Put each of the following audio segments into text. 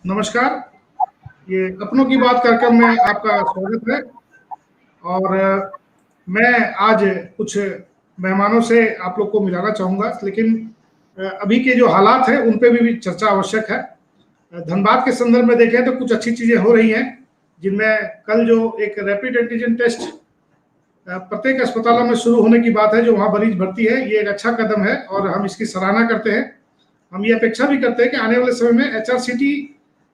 नमस्कार। ये अपनों की बात कार्यक्रम में आपका स्वागत है। और मैं आज कुछ मेहमानों से आप लोग को मिलाना चाहूँगा, लेकिन अभी के जो हालात हैं उन पे भी चर्चा आवश्यक है। धनबाद के संदर्भ में देखें तो कुछ अच्छी चीज़ें हो रही हैं, जिनमें कल जो एक रैपिड एंटीजन टेस्ट प्रत्येक अस्पतालों में शुरू होने की बात है, जो वहाँ मरीज भर्ती है, ये एक अच्छा कदम है और हम इसकी सराहना करते हैं। हम ये अपेक्षा भी करते हैं कि आने वाले समय में HRCT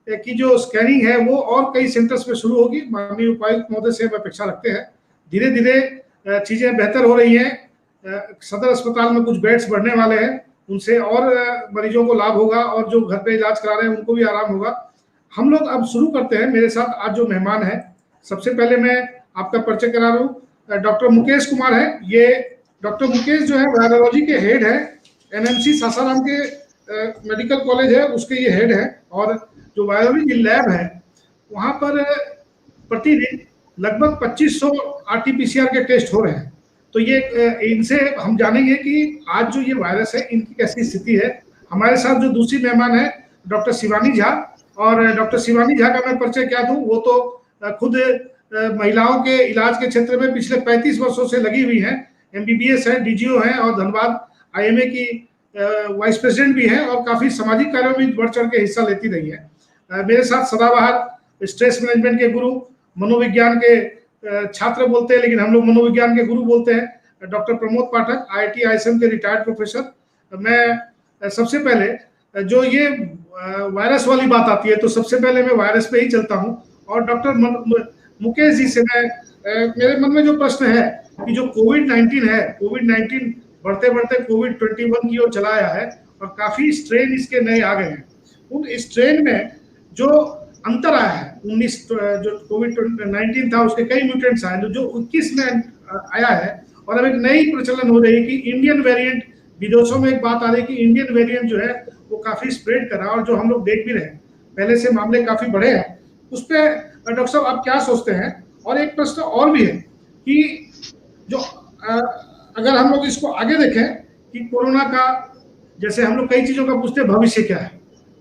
की जो स्कैनिंग है वो और कई सेंटर्स में शुरू होगी। माननीय उपायुक्त महोदय से हम अपेक्षा रखते हैं। धीरे धीरे चीज़ें बेहतर हो रही हैं। सदर अस्पताल में कुछ बेड्स बढ़ने वाले हैं, उनसे और मरीजों को लाभ होगा और जो घर पे इलाज करा रहे हैं उनको भी आराम होगा। हम लोग अब शुरू करते हैं। मेरे साथ आज जो मेहमान है, सबसे पहले मैं आपका परिचय करा रहा हूँ। डॉक्टर मुकेश कुमार है। ये डॉक्टर मुकेश जो है वायरोलॉजी के हेड है, NMC सासाराम के मेडिकल कॉलेज है, उसके ये हेड है। और जो वायरोलॉजी लैब है वहाँ पर प्रतिदिन लगभग 2500 RT-PCR के टेस्ट हो रहे हैं। तो ये इनसे हम जानेंगे कि आज जो ये वायरस है इनकी कैसी स्थिति है। हमारे साथ जो दूसरी मेहमान है डॉक्टर शिवानी झा। और डॉक्टर शिवानी झा का मैं परिचय क्या दूँ, वो तो खुद महिलाओं के इलाज के क्षेत्र में पिछले 35 वर्षों से लगी हुई हैं। MBBS है, DGO है और धनबाद IMA की वाइस प्रेसिडेंट भी है और काफ़ी सामाजिक कार्यों में बढ़ चढ़ के हिस्सा लेती रही है। मेरे साथ सदाबहार स्ट्रेस मैनेजमेंट के गुरु, मनोविज्ञान के छात्र बोलते हैं लेकिन हम लोग मनोविज्ञान के गुरु बोलते हैं, डॉक्टर प्रमोद पाठक, IIT ISM के रिटायर्ड प्रोफेसर। मैं सबसे पहले जो ये वायरस वाली बात आती है तो सबसे पहले मैं वायरस पे ही चलता हूँ। और डॉक्टर मुकेश जी से मेरे मन में जो प्रश्न है कि जो कोविड-19 है, कोविड-19 बढ़ते बढ़ते कोविड-21 की ओर चला आया है और काफ़ी स्ट्रेन इसके नए आ गए हैं। उन स्ट्रेन में जो अंतर आया है, 19 जो कोविड-19 था उसके कई म्यूटेंट्स आए, जो 21 में आया है। और अब एक नई प्रचलन हो रही है कि इंडियन वेरिएंट, विदेशों में एक बात आ रही है कि इंडियन वेरिएंट जो है वो काफ़ी स्प्रेड कर रहा है और जो हम लोग देख भी रहे हैं, पहले से मामले काफ़ी बढ़े हैं। उस पर डॉक्टर साहब आप क्या सोचते हैं? और एक प्रश्न और भी है कि जो अगर हम लोग इसको आगे देखें कि कोरोना का, जैसे हम लोग कई चीज़ों का पूछते हैं भविष्य क्या है,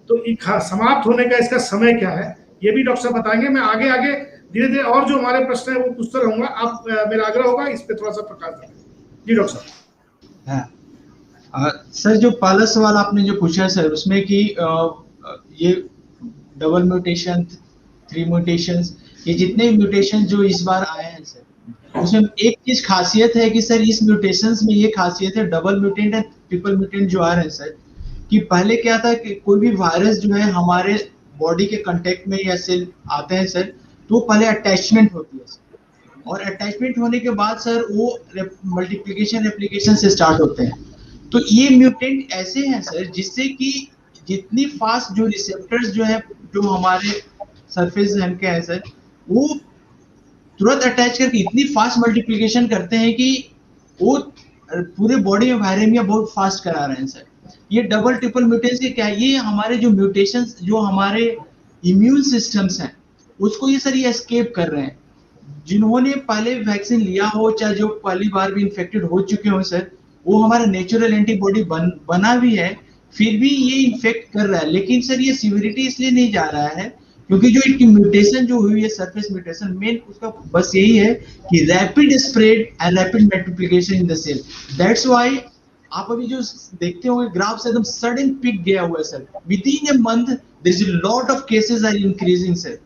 तो समाप्त होने का इसका समय क्या है, ये भी डॉक्टर साहब बताएंगे। मैं आगे आगे धीरे धीरे और जो हमारे प्रश्न है वो पूछता रहूँगा। आप मेरा आग्रह होगा इस पे थोड़ा सा प्रकाश डालें। जी डॉक्टर साहब। सर, जो पहला सवाल आपने जो पूछा सर, उसमें कि ये डबल म्यूटेशन, 3 म्यूटेशंस, ये जितने म्यूटेशन जो इस बार आए हैं सर, उसमें एक चीज खासियत है कि सर इस म्यूटेशंस में ये खासियत है, double mutant and triple mutant जो आ रहे हैं सर, कि पहले क्या था कि कोई भी वायरस जो है हमारे बॉडी के कांटेक्ट में या सेल आते हैं सर, तो पहले अटैचमेंट होती है सर, और अटैचमेंट होने के बाद सर वो मल्टीप्लिकेशन रेप्लिकेशन से स्टार्ट होते हैं। तो ये म्यूटेंट ऐसे हैं सर जिससे कि जितनी फास्ट जो रिसेप्टर्स जो है जो हमारे सरफेस के हैं सर, वो तुरंत अटैच करके इतनी फास्ट मल्टीप्लिकेशन करते हैं कि वो पूरे बॉडी में वायरेमिया बहुत फास्ट करा रहे हैं सर। ये डबल ट्रिपल म्यूटेंस के क्या है, ये हमारे जो म्यूटेशंस जो हमारे इम्यून सिस्टम्स हैं उसको ये सर ये एस्केप कर रहे हैं। जिन्होंने पहले वैक्सीन लिया हो चाहे जो पहली बार भी इन्फेक्टेड हो चुके हो सर, वो हमारा नेचुरल एंटीबॉडी बना भी है, फिर भी ये इन्फेक्ट कर रहा है। लेकिन सर ये सीवियरिटी इसलिए नहीं जा रहा है क्योंकि जो इनकी म्यूटेशन जो हुई है, सरफेस म्यूटेशन, मेन उसका बस यही है कि rapid spread and rapid multiplication in the cell. That's why आप अभी जो देखते होंगे ग्राफ से एकदम सडन पिक गया हुआ है sir, within a month there is a lot of cases are increasing sir.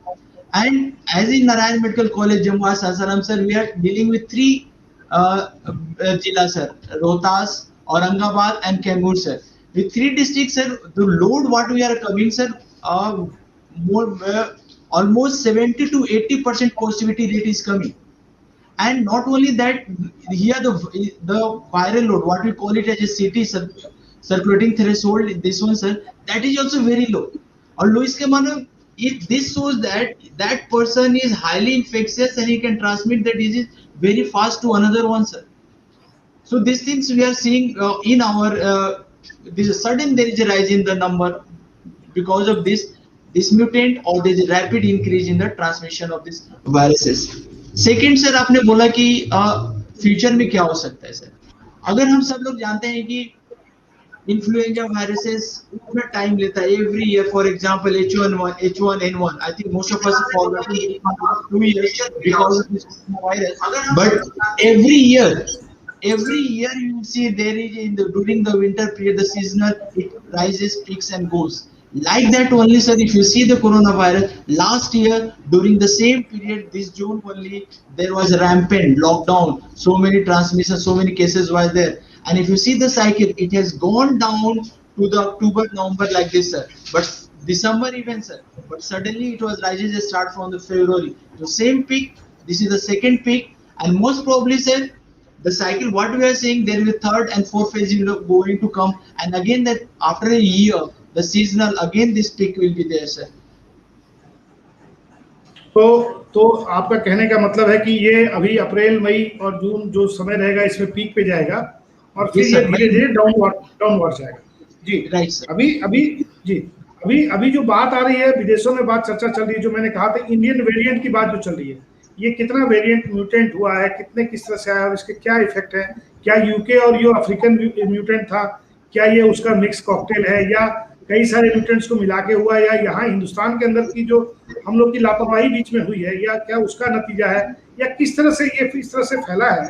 And as in Narayan medical college Jammu Sasaram sir, we are dealing with 3 जिला sir, Rohtas, Aurangabad and Kaimur sir. With 3 districts sir, the load what we are covering sir, almost 70 to 80% positivity rate is coming. And not only that, here the viral load, what we call it as a CT circulating threshold, this one sir, that is also very low. और low इसके मानो this shows that that person is highly infectious and he can transmit the disease very fast to another one sir. So these things we are seeing in our this sudden there is a rise in the number because of this mutant, or there is a rapid increase in the transmission of these viruses. Second sir, आपने बोला कि future में क्या हो सकता है sir. अगर हम सब लोग जानते हैं कि इन्फ्लुएंजा वायरसेस उतना टाइम लेता है every year. For example H1N1, I think most of us have forgotten 2 years because of this virus. But every year you see there is during the winter period, the seasonal, it rises, peaks and goes. Like that only, sir, if you see the coronavirus, last year during the same period, this June only, there was a rampant lockdown. So many transmissions, so many cases were there. And if you see the cycle, it has gone down to the October, November like this, sir. But December even, sir. But suddenly it was rising to start from the February. The same peak, this is the second peak. And most probably, sir, the cycle, what we are saying, there will be third and fourth phase going to come. And again, that after a year, the seasonal, again this peak will be there, sir. तो आपका कहने का मतलब है कि ये अभी अप्रैल, मई और जून जो समय रहेगा इसमें पीक पे जाएगा और फिर ये धीरे-धीरे डाउनवर्ड जाएगा. जी, राइट सर. अभी जो बात आ रही है, विदेशों में बात चर्चा चल रही है, जो मैंने कहा था इंडियन वेरिएंट की बात जो चल रही है, ये कितना वेरिएंट म्यूटेंट हुआ है, कितने किस तरह से आया और इसके क्या इफेक्ट है? क्या यूके और जो अफ्रीकन म्यूटेंट था, क्या ये उसका मिक्स कॉकटेल है या कई सारे म्यूटेंट्स को मिला के हुआ, या यहाँ हिंदुस्तान के अंदर की जो हम लोग की लापरवाही बीच में हुई है, या क्या उसका नतीजा है, या किस तरह से ये इस तरह से फैला है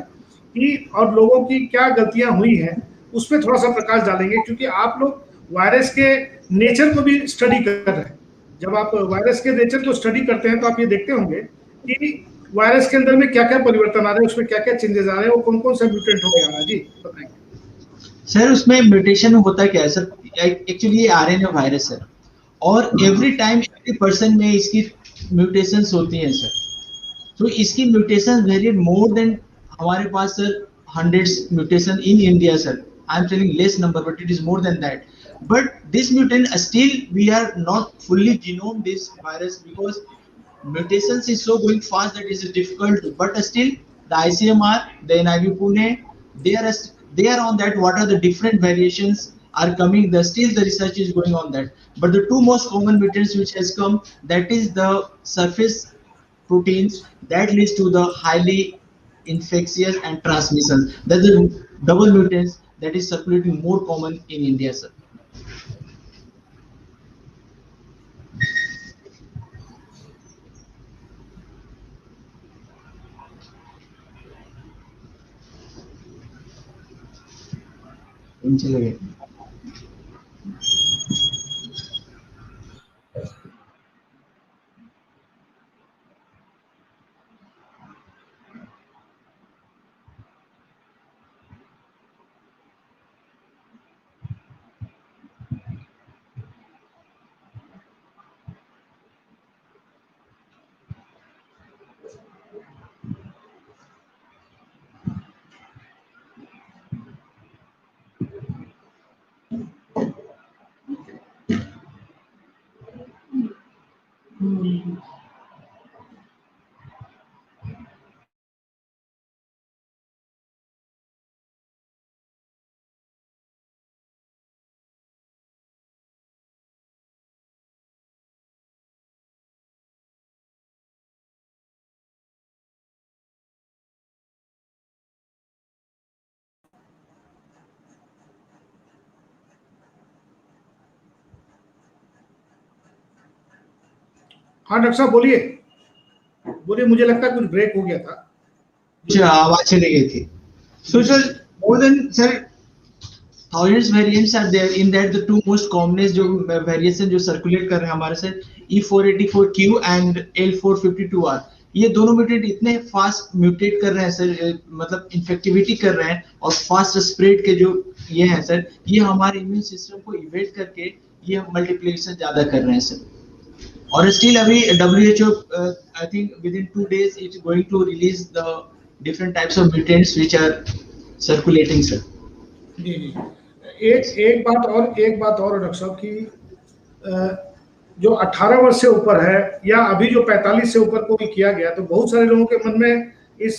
कि और लोगों की क्या गलतियां हुई हैं, उस पर थोड़ा सा प्रकाश डालेंगे. क्योंकि आप लोग वायरस के नेचर को भी स्टडी कर रहे हैं. जब आप वायरस के नेचर को स्टडी करते हैं तो आप ये देखते होंगे कि वायरस के अंदर में क्या क्या परिवर्तन आ रहे हैं, उसमें क्या क्या चेंजेस आ रहे हैं, वो कौन कौन सा म्यूटेंट हो गया. जी बताएंगे सर. उसमें म्यूटेशन होता क्या है सर? एक्चुअली ये आरएनए वायरस है और एवरी टाइम एवरी पर्सन में इसकी म्यूटेशंस होती हैं सर. तो इसकी म्यूटेशन वेरी मोर देन हमारे पास sir hundreds mutation in India sir. I am telling less number but it is more than that. But this mutant still we are not fully genome this virus because mutations is so going fast that it is difficult to. But still the ICMR, the NIV Pune, they are on that. What are the different variations are coming? Still the research is going on that. But the two most common mutants which has come, that is the surface proteins that leads to the highly infectious and transmission. That's the double mutants that is circulating more common in India, sir. चले गए. हाँ doctor साहब बोलिए बोलिए. मुझे लगता है कुछ ब्रेक हो गया था. आवाज चली गई थी. So sir, more than sir thousands variants are there. In that the two most commonest जो variation जो circulate कर रहे हैं हमारे से E484Q and L452R. ये दोनों म्यूटेंट इतने फास्ट म्यूटेट कर रहे हैं सर, मतलब इन्फेक्टिविटी कर रहे हैं और फास्ट स्प्रेड के जो ये हैं सर, ये हमारे इम्यून सिस्टम को इवेट करके ये मल्टीप्लिकेशन ज्यादा कर रहे हैं सर. और स्टिल अभी WHO I think within 2 days it's going to release the different types of mutants which are circulating sir. जी. एक बात और डॉक्टर साहब की जो 18 वर्ष से ऊपर है या अभी जो 45 से ऊपर को भी किया गया, तो बहुत सारे लोगों के मन में इस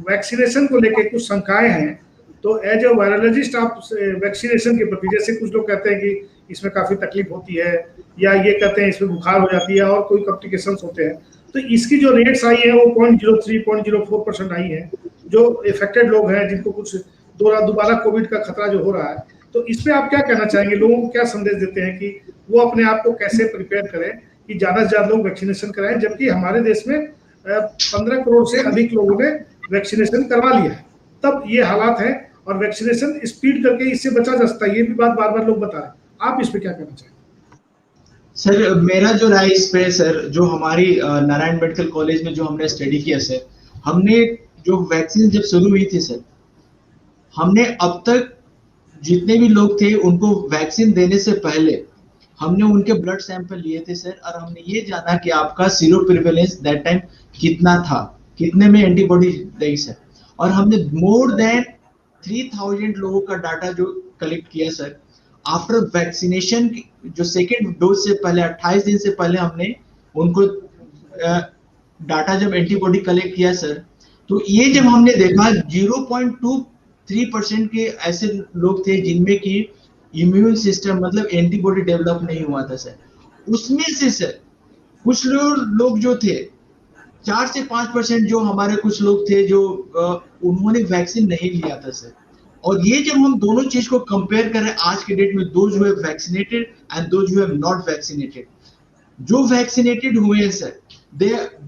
वैक्सीनेशन को लेकर कुछ शंकाएं हैं. तो एज ए वायरोलॉजिस्ट आप वैक्सीनेशन के प्रति, जैसे कुछ लोग कहते हैं कि इसमें काफ़ी तकलीफ होती है या ये कहते हैं इसमें बुखार हो जाती है और कोई कॉम्प्लिकेशंस होते हैं, तो इसकी जो रेट्स आई हैं वो 0.03-0.04% आई हैं. जो इफेक्टेड लोग हैं जिनको कुछ दोबारा कोविड का खतरा जो हो रहा है, तो इस पे आप क्या कहना चाहेंगे, लोगों को क्या संदेश देते हैं कि वो अपने आप को कैसे प्रिपेयर करें कि ज्यादा से ज्यादा लोग वैक्सीनेशन कराएं, जबकि हमारे देश में 15 करोड़ से अधिक लोगों ने वैक्सीनेशन करवा लिया है, तब ये हालात है, और वैक्सीनेशन स्पीड करके इससे बचा जा सकता है, ये भी बात बार बार लोग बता रहे हैं। आप इस पे क्या कहना चाहेंगे? सर मेरा जो राय इस पे सर, जो हमारी नारायण मेडिकल कॉलेज में जो हमने स्टडी किया सर, हमने जो वैक्सीन जब शुरू हुई थी सर, हमने अब तक जितने भी लोग थे उनको वैक्सीन देने से पहले हमने उनके ब्लड सैंपल लिए थे सर, और हमने ये जाना कि आपका सीरो प्रिवेलेंस दैट टाइम कितना था, कितने में एंटीबॉडी रही सर, और हमने मोर देन 3000 लोगों का डाटा जो कलेक्ट किया सर। आफ्टर वैक्सीनेशन जो सेकेंड डोज से पहले 28 दिन से पहले हमने उनको डाटा जब एंटीबॉडी कलेक्ट किया सर, तो ये जब हमने देखा 0.23% के ऐसे लोग थे जिनमें की इम्यून सिस्टम मतलब एंटीबॉडी डेवलप नहीं हुआ था सर। उसमें से सर कुछ लोग जो थे 4 से 5% जो हमारे कुछ लोग थे जो उन्होंने वैक्सीन नहीं लिया था सर। और ये जब हम दोनों चीज को कंपेयर कर रहे हैं आज के डेट में, those who have vaccinated and those who have not vaccinated, जो वैक्सीनेटेड हुए हैं sir,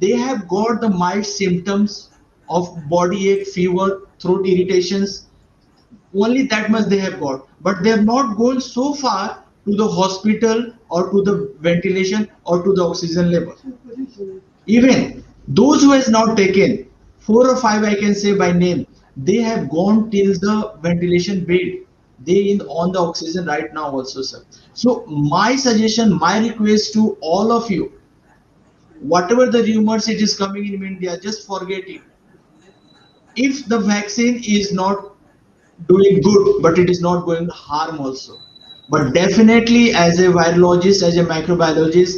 they have got the mild symptoms of body ache, fever, throat irritations, only that much they have got, but they have not gone so far to the hospital or to the ventilation or to the oxygen level. Even those who has not taken 4 or 5, I can say by name, they have gone till the ventilation bed, they on the oxygen right now also sir. So my suggestion, my request to all of you, whatever the rumors it is coming in India, just forget it. If the vaccine is not doing good, but it is not going to harm also, but definitely as a virologist, as a microbiologist,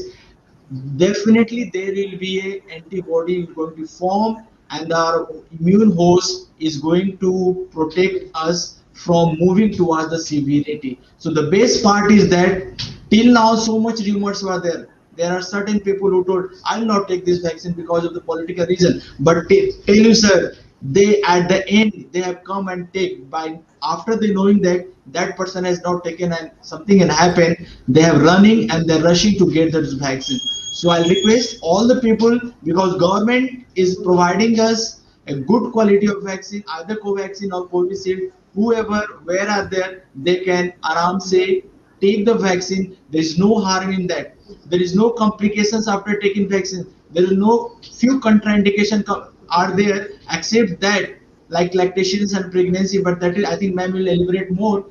definitely there will be a antibody going to form, and our immune host is going to protect us from moving towards the severity. So the best part is that till now so much rumors were there. There are certain people who told I'll not take this vaccine because of the political reason, but tell you sir, they at the end they have come and take, by after they knowing that that person has not taken and something had happened, they have running and they're rushing to get this vaccine. So I'll request all the people, because government is providing us a good quality of vaccine, either Covaxin or Covishield, whoever where are there, they can aram say take the vaccine. There is no harm in that. There is no complications after taking vaccine. There is no few contraindication are there, except that like lactations and pregnancy, but that is, I think ma'am will elaborate more.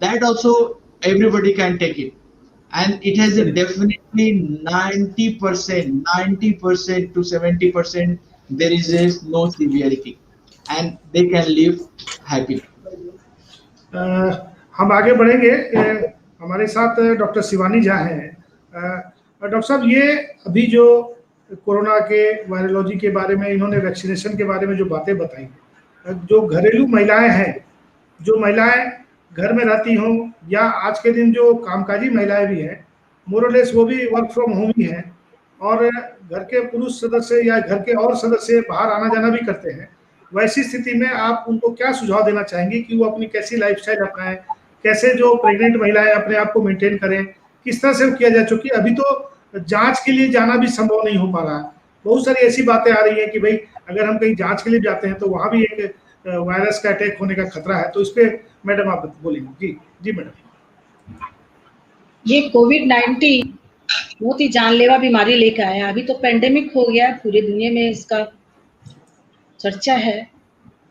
That also everybody can take it, and it has a definitely 90% to 70% there is a no severity, and they can live happily. हम आगे बढ़ेंगे। हमारे साथ doctor Shivani Jha हैं। Doctor साहब, ये अभी जो कोरोना के वायरोलॉजी के बारे में, इन्होंने वैक्सीनेशन के बारे में जो बातें बताई, जो घरेलू महिलाएं हैं, जो महिलाएं घर में रहती हों या आज के दिन जो कामकाजी महिलाएं भी हैं, मोरलेस वो भी वर्क फ्रॉम होम ही हैं, और घर के पुरुष सदस्य या घर के और सदस्य बाहर आना जाना भी करते हैं, वैसी स्थिति में आप उनको क्या सुझाव देना चाहेंगे कि वो अपनी कैसी लाइफस्टाइल अपनाएं, कैसे जो प्रेग्नेंट महिलाएं अपने आप को मेंटेन करें, किस तरह से वो किया जाए? चूंकि अभी तो जांच के लिए जाना भी संभव नहीं हो पा रहा है। बहुत सारी ऐसी बातें आ रही हैं कि भाई अगर हम कहीं जांच के लिए जाते हैं तो वहां भी एक वायरस का अटैक होने का खतरा है। तो इस पे मैडम आप बोलेंगे। जी जी मैडम। ये कोविड-19 बहुत ही जानलेवा बीमारी लेकर आया। अभी तो पेंडेमिक हो गया, पूरी दुनिया में इसका चर्चा है,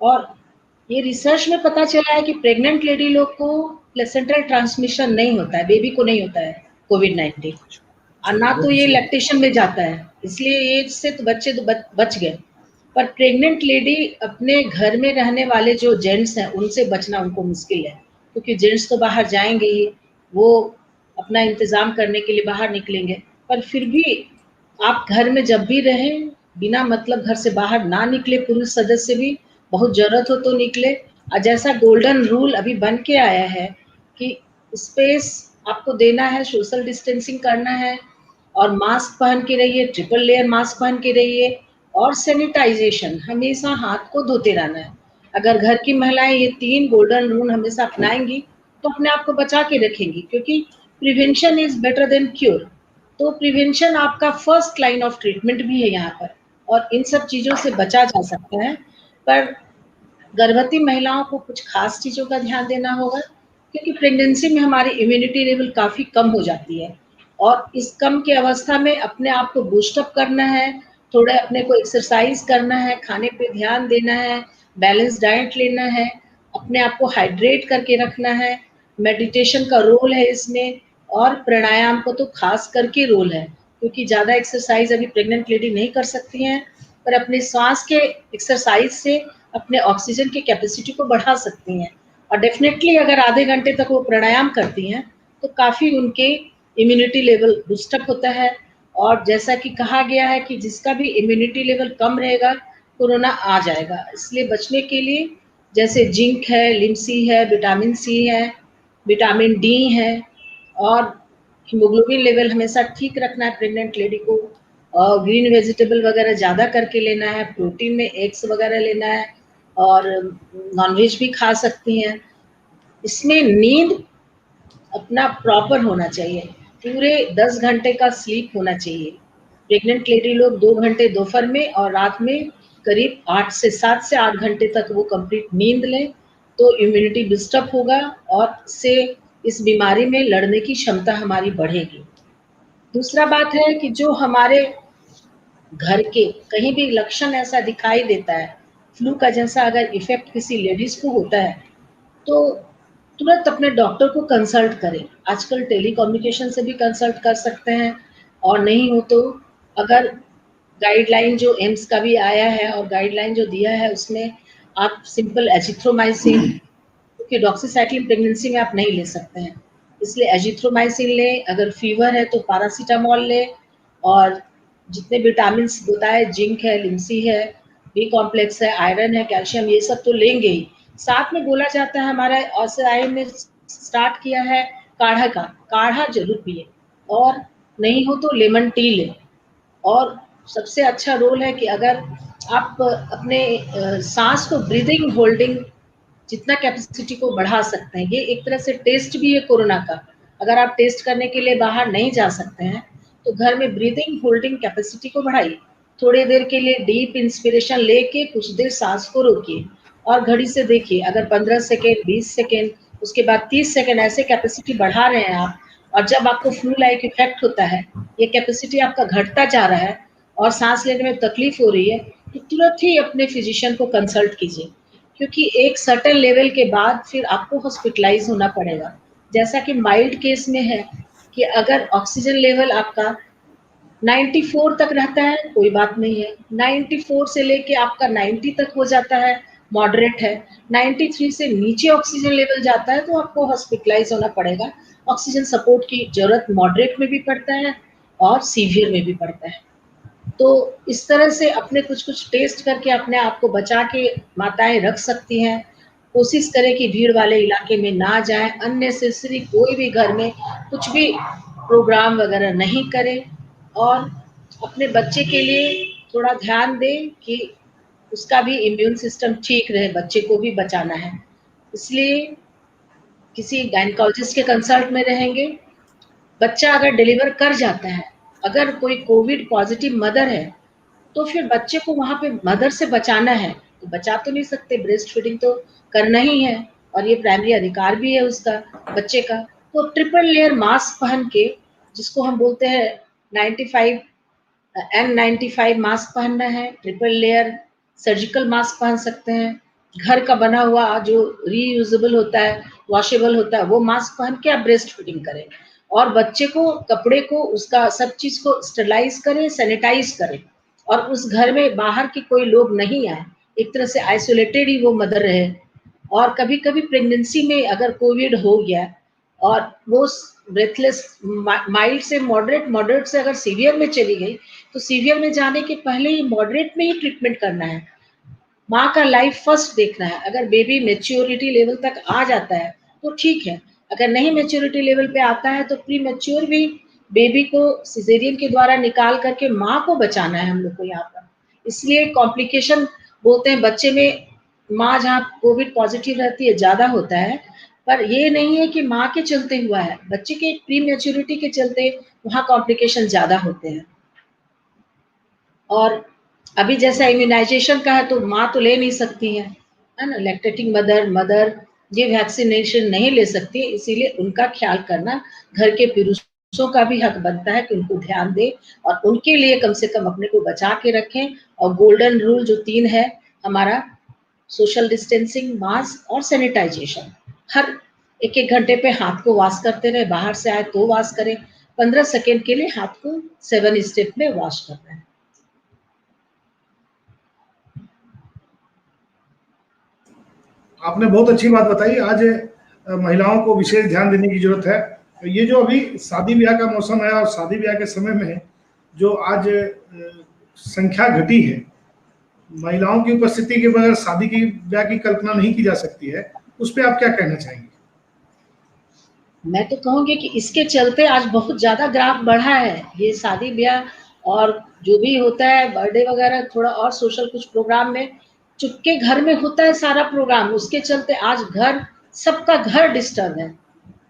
और ये रिसर्च में पता चला है कि प्रेग्नेंट लेडी लोग को प्लेसेंटल ट्रांसमिशन नहीं होता है, बेबी को नहीं होता है कोविड-19, और ना तो ये लैक्टेशन में जाता है, इसलिए ये इससे तो बच्चे तो बच गए। पर प्रेग्नेंट लेडी अपने घर में रहने वाले जो जेंट्स हैं उनसे बचना उनको मुश्किल है, क्योंकि जेंट्स तो बाहर जाएंगे ही, वो अपना इंतजाम करने के लिए बाहर निकलेंगे। पर फिर भी आप घर में जब भी रहें, बिना मतलब घर से बाहर ना निकले, पुरुष सदस्य भी बहुत जरूरत हो तो निकले। और जैसा गोल्डन रूल अभी बन के आया है कि स्पेस आपको देना है, सोशल डिस्टेंसिंग करना है, और मास्क पहन के रहिए, ट्रिपल लेयर मास्क पहन के रहिए, और सैनिटाइजेशन, हमेशा हाथ को धोते रहना है। अगर घर की महिलाएं ये 3 गोल्डन रूल हमेशा अपनाएंगी तो अपने आप को बचा के रखेंगी, क्योंकि prevention is better than cure. तो प्रिवेंशन आपका फर्स्ट लाइन ऑफ ट्रीटमेंट भी है यहाँ पर, और इन सब चीज़ों से बचा जा सकता है। पर गर्भवती महिलाओं को कुछ खास चीज़ों का ध्यान देना होगा, क्योंकि प्रेगनेंसी में हमारी इम्यूनिटी लेवल काफ़ी कम हो जाती है, और इस कम की अवस्था में अपने आप को बूस्टअप करना है, थोड़ा अपने को एक्सरसाइज करना है, खाने पे ध्यान देना है, बैलेंस डाइट लेना है, अपने आप को हाइड्रेट करके रखना है, मेडिटेशन का रोल है इसमें, और प्राणायाम को तो खास करके रोल है, क्योंकि ज़्यादा एक्सरसाइज अभी प्रेग्नेंट लेडी नहीं कर सकती हैं, पर अपने सांस के एक्सरसाइज से अपने ऑक्सीजन की कैपेसिटी को बढ़ा सकती हैं। और डेफिनेटली अगर आधे घंटे तक वो प्राणायाम करती हैं तो काफ़ी उनके इम्यूनिटी लेवल बूस्टअप होता है। और जैसा कि कहा गया है कि जिसका भी इम्यूनिटी लेवल कम रहेगा कोरोना आ जाएगा, इसलिए बचने के लिए जैसे जिंक है, लिमसी है, विटामिन सी है, विटामिन डी है, और हीमोग्लोबिन लेवल हमेशा ठीक रखना है प्रेग्नेंट लेडी को, और ग्रीन वेजिटेबल वगैरह ज़्यादा करके लेना है, प्रोटीन में एग्स वगैरह लेना है, और नॉनवेज भी खा सकती हैं। इसमें नींद अपना प्रॉपर होना चाहिए, पूरे 10 घंटे का स्लीप होना चाहिए। प्रेग्नेंट लेडी लोग 2 घंटे दोपहर में और रात में करीब 7 से 8 घंटे तक वो कंप्लीट नींद लें, तो इम्यूनिटी बूस्टअप होगा, और इससे इस बीमारी में लड़ने की क्षमता हमारी बढ़ेगी। दूसरा बात है कि जो हमारे घर के कहीं भी लक्षण ऐसा दिखाई देता है, फ्लू का जैसा अगर इफ़ेक्ट किसी लेडीज़ को होता है, तो तुरंत अपने डॉक्टर को कंसल्ट करें। आजकल टेलीकम्युनिकेशन से भी कंसल्ट कर सकते हैं, और नहीं हो तो अगर गाइडलाइन जो एम्स का भी आया है और गाइडलाइन जो दिया है उसमें आप सिंपल एजिथ्रोमाइसिन, क्योंकि डॉक्सीसाइक्लिन प्रेगनेंसी में आप नहीं ले सकते हैं, इसलिए एजिथ्रोमाइसिन लें। अगर फीवर है तो पैरासीटामोल लें, और जितने विटामिन्स बताए, जिंक है, लिमसी है, बी कॉम्प्लेक्स है, आयरन है, कैल्शियम, ये सब तो लेंगे ही। साथ में बोला जाता है, हमारा ऑस्ट्रेलिया ने स्टार्ट किया है काढ़ा का, काढ़ा जरूर पिए, और नहीं हो तो लेमन टी लें। और सबसे अच्छा रोल है कि अगर आप अपने सांस को ब्रीदिंग होल्डिंग जितना कैपेसिटी को बढ़ा सकते हैं, ये एक तरह से टेस्ट भी है कोरोना का। अगर आप टेस्ट करने के लिए बाहर नहीं जा सकते हैं तो घर में ब्रीदिंग होल्डिंग कैपेसिटी को बढ़ाइए। थोड़ी देर के लिए डीप इंस्पिरेशन लेके कुछ देर सांस को रोकिए, और घड़ी से देखिए, अगर 15 सेकेंड, 20 सेकेंड, उसके बाद 30 सेकेंड, ऐसे कैपेसिटी बढ़ा रहे हैं आप, और जब आपको फ्लू लाइक इफेक्ट होता है, ये कैपेसिटी आपका घटता जा रहा है और सांस लेने में तकलीफ हो रही है, तो तुरंत ही अपने फिजिशियन को कंसल्ट कीजिए, क्योंकि एक सर्टेन लेवल के बाद फिर आपको हॉस्पिटलाइज होना पड़ेगा। जैसा कि माइल्ड केस में है कि अगर ऑक्सीजन लेवल आपका 94 तक रहता है, कोई बात नहीं है, 94 से लेके आपका 90 तक हो जाता है, मॉडरेट है, 93 से नीचे ऑक्सीजन लेवल जाता है तो आपको हॉस्पिटलाइज होना पड़ेगा। ऑक्सीजन सपोर्ट की ज़रूरत मॉडरेट में भी पड़ता है और सीवियर में भी पड़ता है। तो इस तरह से अपने कुछ-कुछ टेस्ट करके अपने आप को बचा के माताएँ रख सकती हैं। कोशिश करें कि भीड़ वाले इलाके में ना जाएँ, अननेसेसरी कोई भी घर में कुछ भी प्रोग्राम वगैरह नहीं करें, और अपने बच्चे के लिए थोड़ा ध्यान दें कि उसका भी इम्यून सिस्टम ठीक रहे, बच्चे को भी बचाना है। इसलिए किसी गायनेकोलॉजिस्ट के कंसल्ट में रहेंगे। बच्चा अगर डिलीवर कर जाता है, अगर कोई कोविड पॉज़िटिव मदर है, तो फिर बच्चे को वहाँ पे मदर से बचाना है, तो बचा तो नहीं सकते, ब्रेस्ट फीडिंग तो करना ही है, और ये प्राइमरी अधिकार भी है उसका, बच्चे का। तो ट्रिपल लेयर मास्क पहन के, जिसको हम बोलते हैं 95 N95 मास्क पहनना है, ट्रिपल लेयर सर्जिकल मास्क पहन सकते हैं, घर का बना हुआ जो रीयूजेबल होता है, वॉशेबल होता है, वो मास्क पहन के आप ब्रेस्ट फीडिंग करें, और बच्चे को कपड़े को उसका सब चीज़ को स्टरलाइज करें, सैनिटाइज करें, और उस घर में बाहर के कोई लोग नहीं आए, एक तरह से आइसोलेटेड ही वो मदर रहे। और कभी-कभी प्रेगनेंसी में अगर कोविड हो गया और वो ब्रेथलेस माइल्ड से मॉडरेट, मॉडरेट से अगर सीवियर में चली गई, तो सीवियर में जाने के पहले ही मॉडरेट में ही ट्रीटमेंट करना है। माँ का लाइफ फर्स्ट देखना है। अगर बेबी मैच्योरिटी लेवल तक आ जाता है तो ठीक है, अगर नहीं मैच्योरिटी लेवल पे आता है तो प्री मैच्योर भी बेबी को सिजेरियन के द्वारा निकाल करके माँ को बचाना है हम लोग को यहाँ पर। इसलिए कॉम्प्लिकेशन बोलते हैं बच्चे में, माँ जहाँ कोविड पॉजिटिव रहती है ज़्यादा होता है, पर ये नहीं है कि माँ के चलते हुआ है, बच्चे के प्री मैच्योरिटी के चलते वहाँ कॉम्प्लिकेशन ज़्यादा होते हैं। और अभी जैसा इम्यूनाइजेशन का है तो माँ तो ले नहीं सकती है ना, लैक्टेटिंग मदर ये वैक्सीनेशन नहीं ले सकती, इसीलिए उनका ख्याल करना घर के पुरुषों का भी हक बनता है कि उनको ध्यान दें और उनके लिए कम से कम अपने को बचा के रखें। और गोल्डन रूल जो 3 है हमारा, सोशल डिस्टेंसिंग, मास्क और सैनिटाइजेशन। हर 1-1 घंटे पे हाथ को वॉश करते रहे, बाहर से आए तो वॉश करें, 15 सेकंड के लिए हाथ को 7 स्टेप में वॉश करना है। आपने बहुत अच्छी बात बताई। आज महिलाओं को विशेष ध्यान देने की जरूरत है। ये जो अभी शादी ब्याह का मौसम है और शादी ब्याह के समय में जो आज संख्या घटी है, महिलाओं की उपस्थिति के बगैर शादी की ब्याह की कल्पना नहीं की जा सकती है, उस पर आप क्या कहना चाहेंगे? मैं तो कहूँगी कि इसके चलते आज बहुत ज़्यादा ग्राफ बढ़ा है। ये शादी ब्याह और जो भी होता है बर्थडे वगैरह, थोड़ा और सोशल कुछ प्रोग्राम में चुपके घर में होता है सारा प्रोग्राम, उसके चलते आज घर, सबका घर डिस्टर्ब है।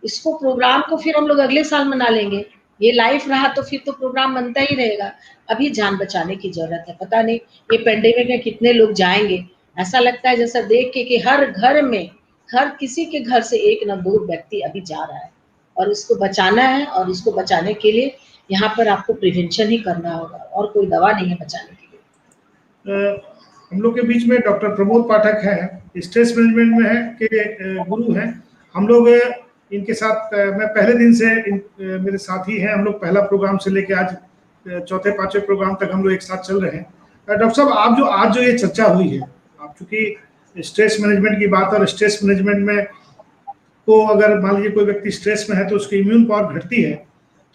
इसको प्रोग्राम को फिर हम लोग अगले साल मना लेंगे, ये लाइफ रहा तो फिर तो प्रोग्राम बनता ही रहेगा। अभी जान बचाने की जरूरत है। पता नहीं ये पेंडेमिक में कितने लोग जाएंगे। ऐसा लगता है जैसा देख के कि हर घर में, हर किसी के घर से 1 न 2 व्यक्ति अभी जा रहा है और इसको बचाना है। और इसको बचाने के लिए यहाँ पर आपको प्रिवेंशन ही करना होगा और कोई दवा नहीं है बचाने के लिए। हम लोग के बीच में डॉक्टर प्रमोद पाठक हैं, स्ट्रेस मैनेजमेंट में है के गुरु हैं। हम लोग इनके साथ मैं पहले दिन से मेरे साथी हैं। हम लोग पहला प्रोग्राम से लेके आज चौथे 5वें प्रोग्राम तक हम लोग एक साथ चल रहे हैं। डॉक्टर साहब, आप आज जो ये चर्चा हुई है, आप चूंकि स्ट्रेस मैनेजमेंट की बात, और स्ट्रेस मैनेजमेंट में को अगर मान लीजिए कोई व्यक्ति स्ट्रेस में है तो उसकी इम्यून पावर घटती है,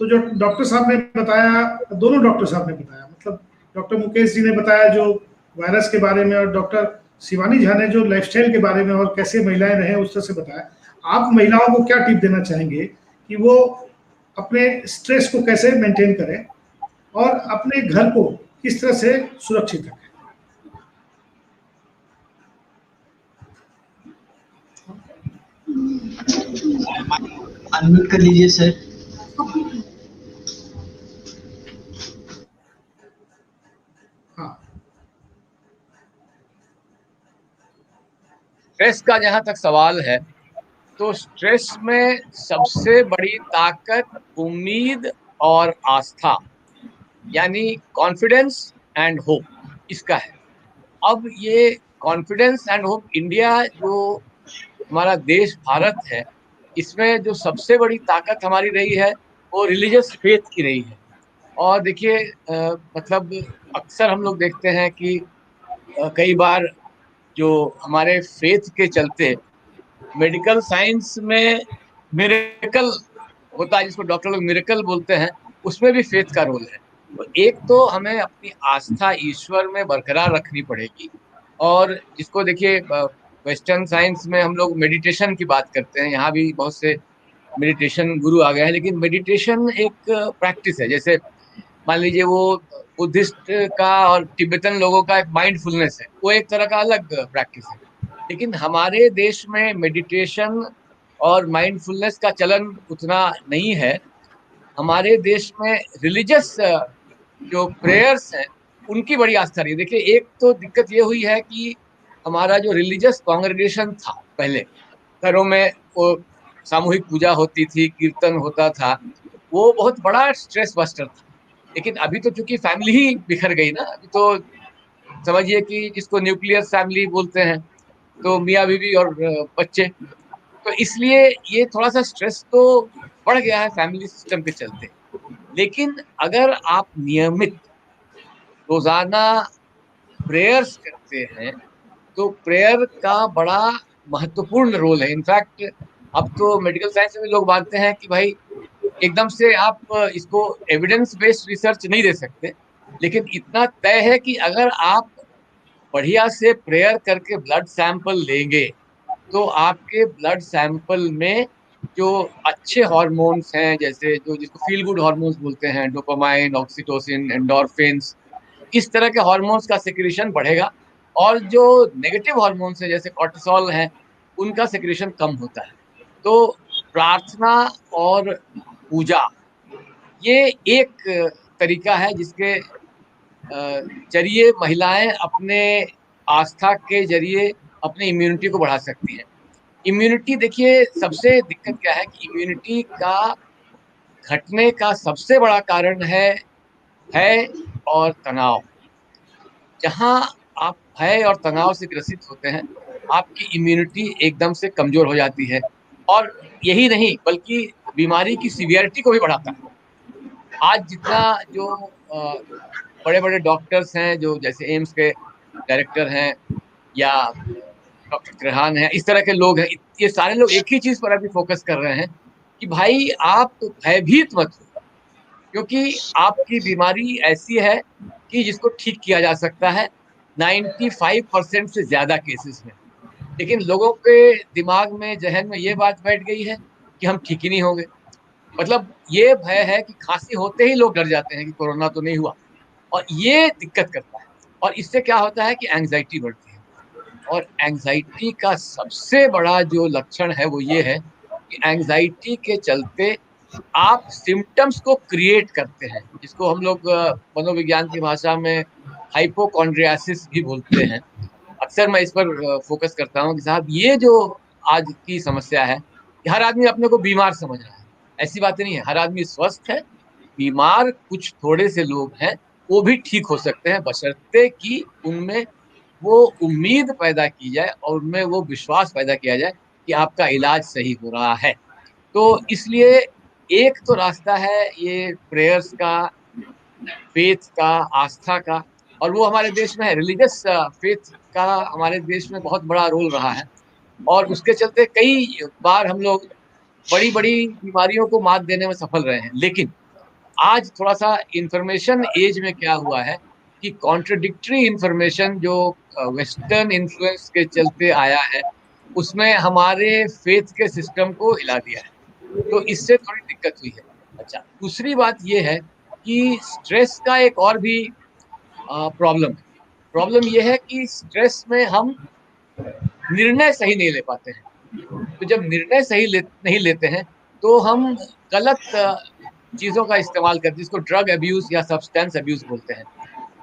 तो जो डॉक्टर साहब ने बताया, दोनों डॉक्टर साहब ने बताया, मतलब डॉक्टर मुकेश जी ने बताया जो वायरस के बारे में, और डॉक्टर शिवानी झा ने जो लाइफस्टाइल के बारे में और कैसे महिलाएं रहें उस तरह से बताया। आप महिलाओं को क्या टिप देना चाहेंगे कि वो अपने स्ट्रेस को कैसे मेंटेन करें और अपने घर को किस तरह से सुरक्षित रखें? अनम्यूट कर लीजिए सर। स्ट्रेस का जहां तक सवाल है, तो स्ट्रेस में सबसे बड़ी ताकत उम्मीद और आस्था, यानी कॉन्फिडेंस एंड होप, इसका है। अब ये कॉन्फिडेंस एंड होप, इंडिया जो हमारा देश भारत है, इसमें जो सबसे बड़ी ताकत हमारी रही है वो रिलीजियस फेथ की रही है। और देखिए मतलब अक्सर हम लोग देखते हैं कि कई बार जो हमारे फेथ के चलते मेडिकल साइंस में मिरेकल होता है, जिसको डॉक्टर लोग मिरेकल बोलते हैं, उसमें भी फेथ का रोल है। तो एक तो हमें अपनी आस्था ईश्वर में बरकरार रखनी पड़ेगी। और जिसको देखिए वेस्टर्न साइंस में हम लोग मेडिटेशन की बात करते हैं, यहाँ भी बहुत से मेडिटेशन गुरु आ गए हैं, लेकिन मेडिटेशन एक प्रैक्टिस है। जैसे मान लीजिए वो बुद्धिस्ट का और तिब्बतन लोगों का एक माइंडफुलनेस है, वो एक तरह का अलग प्रैक्टिस है। लेकिन हमारे देश में मेडिटेशन और माइंडफुलनेस का चलन उतना नहीं है। हमारे देश में रिलीजियस जो प्रेयर्स हैं उनकी बड़ी आस्था रही है। देखिए एक तो दिक्कत ये हुई है कि हमारा जो रिलीजियस कांग्रेगेशन था, पहले घरों में वो सामूहिक पूजा होती थी, कीर्तन होता था, वो बहुत बड़ा स्ट्रेस बस्टर था। लेकिन अभी तो चूंकि फैमिली ही बिखर गई ना, अभी तो समझिए कि जिसको न्यूक्लियर फैमिली बोलते हैं, तो मियाँ बीवी और बच्चे, तो इसलिए ये थोड़ा सा स्ट्रेस तो बढ़ गया है फैमिली सिस्टम के चलते। लेकिन अगर आप नियमित रोजाना प्रेयर्स करते हैं तो प्रेयर का बड़ा महत्वपूर्ण रोल है। इनफैक्ट अब तो मेडिकल साइंस में भी लोग मानते हैं कि भाई एकदम से आप इसको एविडेंस बेस्ड रिसर्च नहीं दे सकते, लेकिन इतना तय है कि अगर आप बढ़िया से प्रेयर करके ब्लड सैंपल लेंगे तो आपके ब्लड सैंपल में जो अच्छे हार्मोन्स हैं, जैसे जो जिसको फील गुड हार्मोन्स बोलते हैं, डोपामाइन, ऑक्सीटोसिन, एंडोर्फिन्स, इस तरह के हार्मोन्स का सिक्रीशन बढ़ेगा। और जो नेगेटिव हार्मोन्स हैं जैसे कॉर्टिसोल हैं, उनका सिक्रीशन कम होता है। तो प्रार्थना और पूजा ये एक तरीका है जिसके जरिए महिलाएं अपने आस्था के जरिए अपनी इम्यूनिटी को बढ़ा सकती हैं। इम्यूनिटी, देखिए सबसे दिक्कत क्या है कि इम्यूनिटी का घटने का सबसे बड़ा कारण है भय और तनाव। जहां आप भय और तनाव से ग्रसित होते हैं, आपकी इम्यूनिटी एकदम से कमजोर हो जाती है, और यही नहीं बल्कि बीमारी की सीवियरिटी को भी बढ़ाता है। आज जितना जो बड़े बड़े डॉक्टर्स हैं, जो जैसे एम्स के डायरेक्टर हैं या डॉक्टर त्रेहान है, इस तरह के लोग हैं, ये सारे लोग एक ही चीज पर अभी फोकस कर रहे हैं कि भाई आप भयभीत मत हो, क्योंकि आपकी बीमारी ऐसी है कि जिसको ठीक किया जा सकता है 95% से ज्यादा केसेस में। लेकिन लोगों के दिमाग में, जहन में ये बात बैठ गई है कि हम ठीक ही नहीं होंगे। मतलब ये भय है कि खांसी होते ही लोग डर जाते हैं कि कोरोना तो नहीं हुआ, और ये दिक्कत करता है। और इससे क्या होता है कि एंग्जाइटी बढ़ती है, और एंग्जाइटी का सबसे बड़ा जो लक्षण है वो ये है कि एंग्जाइटी के चलते आप सिम्टम्स को क्रिएट करते हैं, जिसको हम लोग मनोविज्ञान की भाषा में हाइपोकॉन्ड्रियासिस भी बोलते हैं। अक्सर मैं इस पर फोकस करता हूँ कि साहब ये जो आज की समस्या है कि हर आदमी अपने को बीमार समझ रहा है। ऐसी बातें नहीं है, हर आदमी स्वस्थ है। बीमार कुछ थोड़े से लोग हैं, वो भी ठीक हो सकते हैं, बशर्ते कि उनमें वो उम्मीद पैदा की जाए और उनमें वो विश्वास पैदा किया जाए कि आपका इलाज सही हो रहा है। तो इसलिए एक तो रास्ता है ये प्रेयर्स का, फेथ का, आस्था का, और वो हमारे देश में है। रिलीजियस फेथ का हमारे देश में बहुत बड़ा रोल रहा है, और उसके चलते कई बार हम लोग बड़ी बड़ी बीमारियों को मात देने में सफल रहे हैं। लेकिन आज थोड़ा सा इंफॉर्मेशन एज में क्या हुआ है कि कॉन्ट्रडिक्टरी इंफॉर्मेशन जो वेस्टर्न इन्फ्लुएंस के चलते आया है, उसमें हमारे फेथ के सिस्टम को हिला दिया है। तो इससे थोड़ी दिक्कत हुई है। अच्छा, दूसरी बात ये है कि स्ट्रेस का एक और भी प्रॉब्लम है। प्रॉब्लम ये है कि स्ट्रेस में हम निर्णय सही नहीं ले पाते हैं। तो जब निर्णय नहीं लेते हैं, तो हम गलत चीजों का इस्तेमाल करते हैं, जिसको ड्रग अब्यूज या सब्सटेंस अब्यूज बोलते हैं।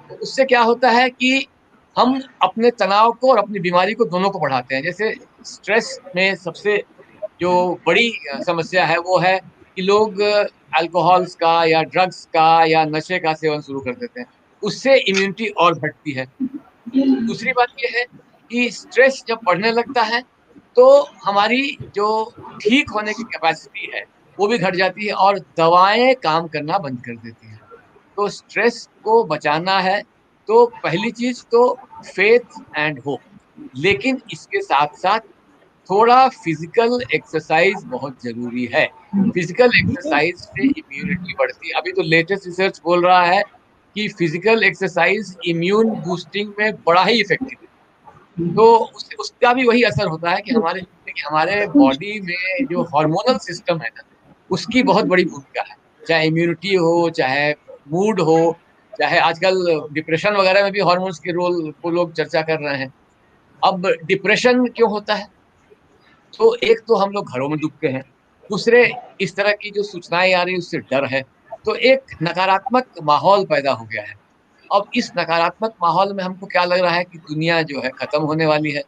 तो उससे क्या होता है कि हम अपने तनाव को और अपनी बीमारी को, दोनों को बढ़ाते हैं। जैसे स्ट्रेस में सबसे जो बड़ी समस्या है वो है कि लोग अल्कोहल्स का या ड्रग्स का या नशे का सेवन शुरू कर देते हैं, उससे इम्यूनिटी और घटती है। दूसरी बात ये है कि स्ट्रेस जब बढ़ने लगता है तो हमारी जो ठीक होने की कैपेसिटी है वो भी घट जाती है, और दवाएं काम करना बंद कर देती हैं। तो स्ट्रेस को बचाना है तो पहली चीज तो फेथ एंड होप, लेकिन इसके साथ साथ थोड़ा फिजिकल एक्सरसाइज बहुत जरूरी है। फिजिकल एक्सरसाइज से इम्यूनिटी बढ़ती है। अभी तो लेटेस्ट रिसर्च बोल रहा है कि फिजिकल एक्सरसाइज इम्यून बूस्टिंग में बड़ा ही इफेक्टिव है। तो उसका भी वही असर होता है कि हमारे बॉडी में जो हार्मोनल सिस्टम है ना, उसकी बहुत बड़ी भूमिका है। चाहे इम्यूनिटी हो, चाहे मूड हो, चाहे आजकल डिप्रेशन वगैरह में भी हार्मोन्स के रोल को लोग चर्चा कर रहे हैं। अब डिप्रेशन क्यों होता है? तो एक तो हम लोग घरों में डूबते हैं, दूसरे इस तरह की जो सूचनाएं आ रही है उससे डर है। तो एक नकारात्मक माहौल पैदा हो गया है। अब इस नकारात्मक माहौल में हमको क्या लग रहा है कि दुनिया जो है खत्म होने वाली है।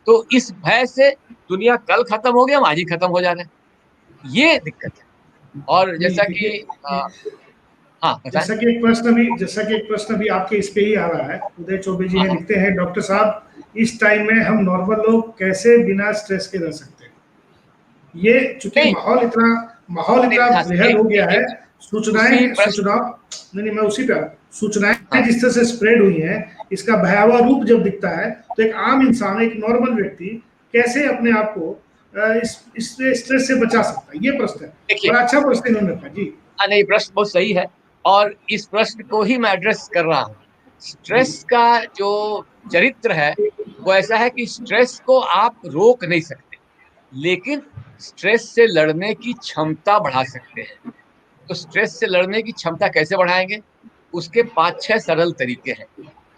तो इस भय से दुनिया कल खत्म हो गया, हम आज ही खत्म हो जा रहे हैं। ये दिक्कत है। और नहीं जैसा कि देखिए, हाँ बताएं। जैसा कि एक प्रश्न भी आपके इस पे ही आ रहा है। उदय चौबे जी हाँ हैं, हाँ। लिखते हैं, डॉक्टर साहब इस टाइम में हम नॉर्मल लोग कैसे बिना स्ट्रेस के रह सकते हैं? ये चूंकि नहीं माहौल नहीं, इतना हाँ, बेहद हो गया है। उसी सूचनाएं प्रश्न। सूचनाओं नहीं नहीं, मैं उसी पे सूचनाएं हाँ जिस तरह से स्प्रेड हुई हैं, इसका भयावह रूप जब दिखता है तो एक आम इंसान, एक नॉर्मल व्यक्ति कैसे अपने आप को इस स्ट्रेस से बचा सकता है? ये प्रश्न है। देखिए, बड़ा अच्छा प्रश्न इन्होंने रखा जी। हाँ नहीं, प्रश्न बहुत सही है, और इस प्रश्न को ही मैं एड्रेस कर रहा हूँ। स्ट्रेस का जो चरित्र है वो ऐसा है कि स्ट्रेस को आप रोक नहीं सकते, लेकिन स्ट्रेस से लड़ने की क्षमता बढ़ा सकते हैं। तो स्ट्रेस से लड़ने की क्षमता कैसे बढ़ाएंगे? उसके 5-6 सरल तरीके हैं।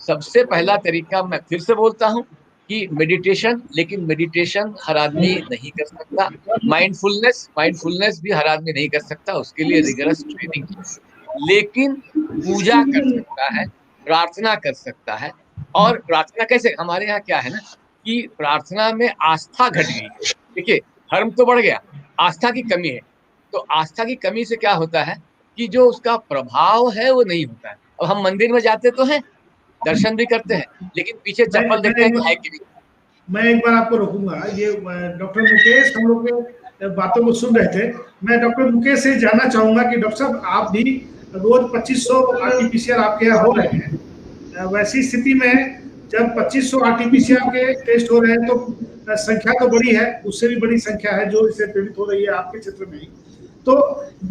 सबसे पहला तरीका मैं फिर से बोलता हूँ कि मेडिटेशन, लेकिन मेडिटेशन हर आदमी नहीं कर सकता। माइंडफुलनेस भी हर आदमी नहीं कर सकता, उसके लिए रिगरस ट्रेनिंग चाहिए। लेकिन पूजा कर सकता है, प्रार्थना कर सकता है। और प्रार्थना कैसे, हमारे यहाँ क्या है ना कि प्रार्थना में आस्था घट गई। देखिए, धर्म तो बढ़ गया, आस्था की कमी है। तो आस्था की कमी से क्या होता है कि जो उसका प्रभाव है वो नहीं होता है। अब हम मंदिर में जाते तो हैं, दर्शन भी करते हैं, लेकिन पीछे मैं चप्पल मैं देखते हैं एक कि बार है कि नहीं। मैं एक बार आपको रोकूंगा। ये डॉक्टर मुकेश हम लोग के बातों को सुन रहे थे। मैं डॉक्टर मुकेश से जानना चाहूंगा कि डॉक्टर साहब, आप भी रोज 2500 आरटीपीसीआर आपके यहाँ हो रहे हैं। वैसी स्थिति में जब 2500 आरटीपीसीआर के टेस्ट हो रहे हैं तो संख्या तो बड़ी है, उससे भी बड़ी संख्या है जो इससे पीड़ित हो रही है आपके क्षेत्र में ही। तो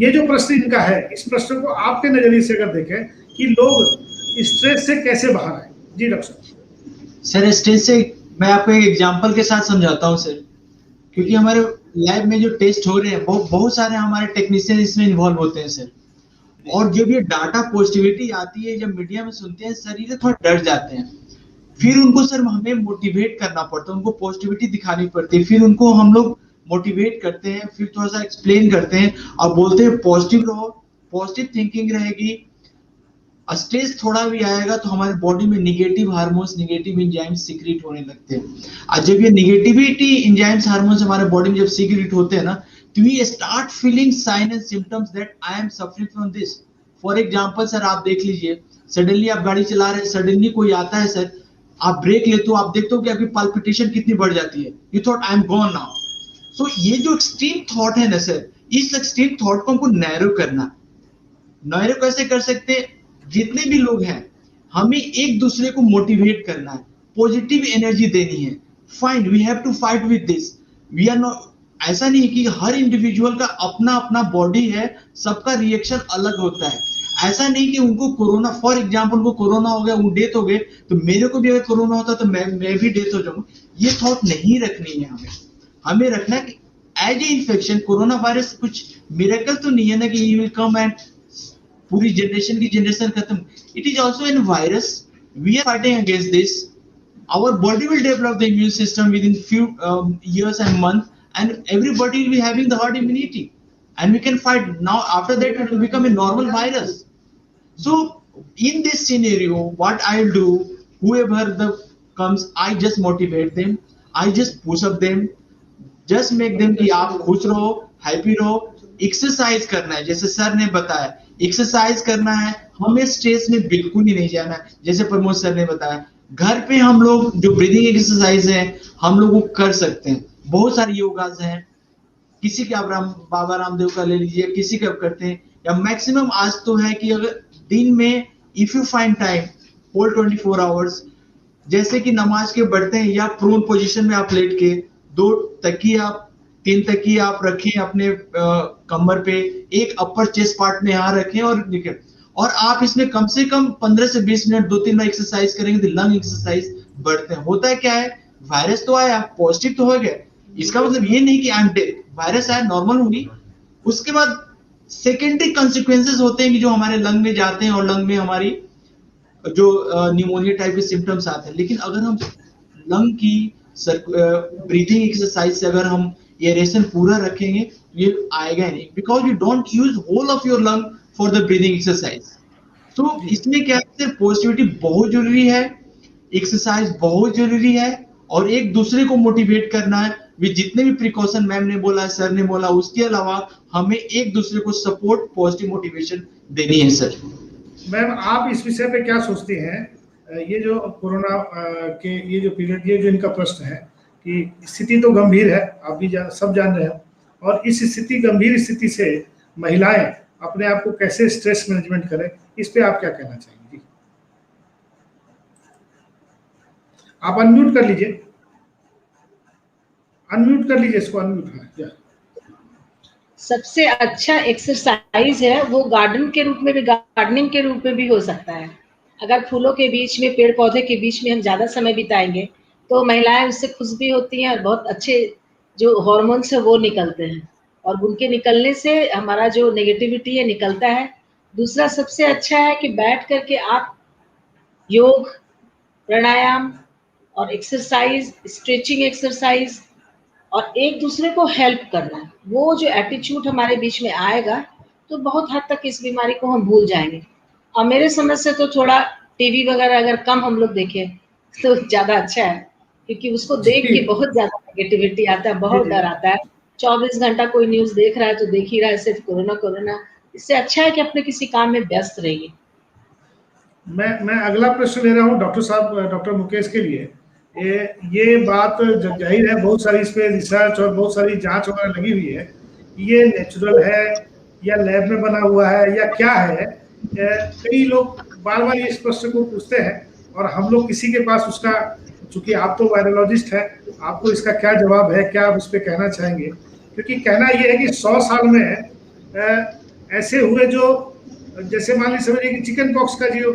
ये जो प्रश्न इनका है, इस प्रश्न को आपके नजरिए से अगर देखें कि लोग स्ट्रेस से कैसे बाहर आए। जी डॉक्टर साहब। सर स्ट्रेस से मैं आपको एक एग्जांपल के साथ समझाता हूँ सर, क्योंकि हमारे लैब में जो टेस्ट हो रहे हैं बहुत सारे हमारे टेक्नीशियन इसमें इन्वॉल्व होते हैं सर। और जब ये डाटा पॉजिटिविटी आती है, जब मीडिया में सुनते हैं सर, ये थोड़ा डर जाते हैं। फिर उनको सर हमें मोटिवेट करना पड़ता है, उनको पॉजिटिविटी दिखानी पड़ती है। फिर उनको हम लोग मोटिवेट करते हैं, फिर थोड़ा सा एक्सप्लेन करते हैं और बोलते हैं पॉजिटिव रहो, पॉजिटिव थिंकिंग रहेगी। स्ट्रेस थोड़ा भी आएगा तो हमारे बॉडी में negative hormones, negative enzymes secrete होने लगते हैं। और जब ये निगेटिविटी एंजाइम्स हार्मोन्स हमारे बॉडी में जब सीक्रेट होते हैं ना, तो we start feeling sign and symptoms that I am suffering from this. For example sir, आप देख लीजिए, सडनली आप गाड़ी चला रहे हैं, सडनली कोई आता है सर, आप ब्रेक लेते हो, आप देखते हो कि आपकी पल्पिटेशन कितनी बढ़ जाती है। You thought I am gone now. So ये जो एक्सट्रीम थॉट है ना सर, इस एक्सट्रीम थॉट को हमको नैरो करना। नैरो कैसे कर सकते हैं? जितने भी लोग हैं, हमें एक दूसरे को मोटिवेट करना है, पॉजिटिव एनर्जी देनी है। Fine, we have to fight with this. We are not, ऐसा नहीं कि हर इंडिविजुअल का अपना अपना बॉडी है, सबका रिएक्शन अलग होता है। ऐसा नहीं कि उनको कोरोना, फॉर एग्जांपल उनको कोरोना हो गया, वो डेथ हो गए, तो मेरे को भी अगर कोरोना होता तो मैं भी डेथ हो जाऊंगा। ये थॉट नहीं रखनी है हमें। हमें रखना है कि as a infection, corona virus कुछ मिरेकल तो नहीं है ना कि यू विल कम एंड पूरी जनरेशन की जनरेशन खत्म। It is also an virus, we are fighting against this. Our body will develop the immune system within few years and months, and everybody will be having the herd immunity, and we can fight. Now after that it will become a normal virus. So in this scenario, what I'll do, whoever the comes, I just motivate them, I just push up them, just make them कि आप खुश रहो, happy रहो। Exercise करना है, जैसे sir ने बताया, एक्सरसाइज करना है, हमें स्ट्रेस में बिल्कुल ही नहीं जाना है। जैसे प्रमोद सर ने बताया, घर पे हम लोग जो ब्रीदिंग एक्सरसाइज है हम लोग वो कर सकते हैं। बहुत सारे योगास हैं, किसी के आप बाबा रामदेव का ले लीजिए, किसी का करते हैं, या मैक्सिमम आज तो है कि अगर दिन में if you find time whole 24 hours, जैसे कि नमाज के बढ़ते हैं या प्रोन पोजीशन में आप लेट के 2 तकिया 3 तकिया आप रखें अपने कमर पे, एक अपर चेस्ट पार्ट में यहाँ रखें और निकल, और आप इसमें कम से कम 15 से 20 मिनट 2-3 बार एक्सरसाइज करेंगे तो लंग एक्सरसाइज बढ़ते हैं। होता है क्या है, वायरस तो आया, पॉजिटिव तो हो गया, इसका मतलब ये नहीं कि आई एम डेड। वायरस आया, नॉर्मल होगी, उसके बाद सेकेंडरी कॉन्सिक्वेंसेस होते हैं कि जो हमारे लंग में जाते हैं और लंग में हमारी जो न्यूमोनिया टाइप के सिम्टम्स आते हैं। लेकिन अगर हम लंग की ब्रीथिंग एक्सरसाइज से अगर हम एयरेशन पूरा रखेंगे, ये आएगा नहीं, because you don't use whole of your lung for the breathing exercise. तो इसमें क्या है, पॉजिटिविटी बहुत जरूरी है, एक्सरसाइज बहुत जरूरी है, और एक दूसरे को मोटिवेट करना है। वे जितने भी प्रिकॉशन मैम ने बोला, सर ने बोला, उसके अलावा हमें एक दूसरे को सपोर्ट, पॉजिटिव मोटिवेशन देनी है सर। मैम, आप इस विषय पे क्या सोचती हैं? ये जो कोरोना के ये जो पीरियड, ये जो इनका प्रश्न है कि स्थिति तो गंभीर है, आप भी सब जान रहे हैं, और इस स्थिति, गंभीर स्थिति से महिलाएं अपने आप को कैसे स्ट्रेस मैनेजमेंट करें, इस पे आप क्या कहना चाहेंगे? आप अनम्यूट कर लीजिए, अनम्यूट कर लीजिए इसको, अनम्यूट। सबसे अच्छा एक्सरसाइज है वो गार्डन के रूप में भी, गार्डनिंग के रूप में भी हो सकता है। अगर फूलों के बीच में, पेड़ पौधे के बीच में हम ज़्यादा समय बिताएंगे तो महिलाएं उससे खुश भी होती हैं और बहुत अच्छे जो हार्मोन्स है वो निकलते हैं, और उनके निकलने से हमारा जो नेगेटिविटी है निकलता है। दूसरा सबसे अच्छा है कि बैठ करके आप योग, प्राणायाम और एक्सरसाइज, स्ट्रेचिंग एक्सरसाइज और एक दूसरे को हेल्प करना, वो जो एटीट्यूड हमारे बीच में आएगा तो बहुत हद तक इस बीमारी को हम भूल जाएंगे। और मेरे समझ से तो थोड़ा टीवी वगैरह अगर कम हम लोग देखें तो ज़्यादा अच्छा है, क्योंकि उसको देख जी के बहुत ज़्यादा नेगेटिविटी आता है, जी बहुत जी। डर आता है। 24 घंटा कोई न्यूज़ देख रहा है तो देख ही रहा है सिर्फ कोरोना कोरोना। इससे अच्छा है कि अपने किसी काम में व्यस्त रहिए। मैं अगला प्रश्न ले रहा हूँ डॉक्टर साहब, डॉक्टर मुकेश के लिए। ये बात जाहिर है, बहुत सारी इस पे रिसर्च और बहुत सारी जांच वगैरह लगी हुई है कि ये नेचुरल है या लैब में बना हुआ है या क्या है। कई लोग बार बार इस प्रश्न को पूछते हैं और हम लोग किसी के पास उसका, चूंकि आप तो वायरोलॉजिस्ट हैं, आपको इसका क्या जवाब है, क्या आप उस पर कहना चाहेंगे? क्योंकि कहना ये है कि 100 साल में ऐसे हुए जो, जैसे मान लीजिए समझिए कि चिकन पॉक्स का जो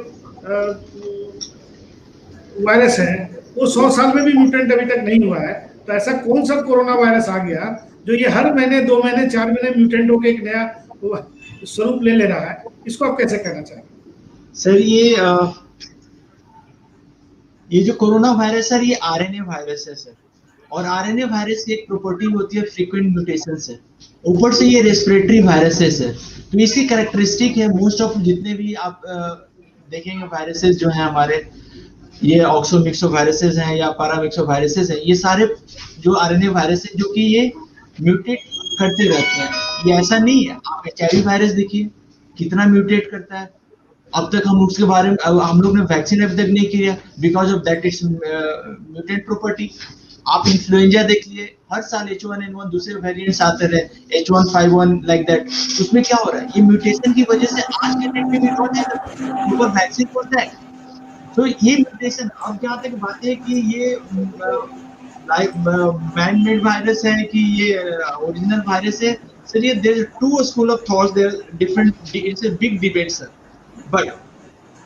वायरस है, वो 100 साल में भी म्यूटेंट अभी तक नहीं हुआ है। तो ऐसा कौन सा कोरोना वायरस आ गया जो ये हर महीने 2 महीने 4 महीने म्यूटेंट होकर एक नया स्वरूप ले रहा है? इसको आप कैसे कहना चाहेंगे? सर ये जो कोरोना वायरस है ये आरएनए वायरस है सर। और आरएनए वायरस की एक प्रॉपर्टी होती है फ्रीक्वेंट म्यूटेशन है। ऊपर से ये रेस्पिरेटरी वायरस है सर। तो इसकी कैरेक्टरिस्टिक है, मोस्ट ऑफ जितने भी आप देखेंगे वायरसेस जो हैं हमारे, ये ऑक्सोमिक्सो वायरसेस हैं या पैरामिक्सो वायरसेस हैं, ये सारे जो आरएनए वायरस है जो कि ये म्यूटेट करते रहते हैं। ये ऐसा नहीं है, आप एचआईवी वायरस देखिए कितना म्यूटेट करता है। अब तक हम उसके बारे में हम लोग ने वैक्सीन अभी तक नहीं किया because of that it's mutant property. आप इन्फ्लुएंजा देख लिए, हर साल H1N1 दूसरे वेरिएंट्स आते रहे, H151 लाइक दैट। उसमें क्या हो रहा है, ये म्यूटेशन की वजह से आज के डेट में भी हो जाएगा, ऊपर वैक्सीन होता है। तो ये म्यूटेशन, अब जहाँ तक बात है कि ये लाइक मैन मेड वायरस है कि ये ओरिजिनल वायरस है, सर ये there two school of thoughts, they're different, it's a big debate sir. But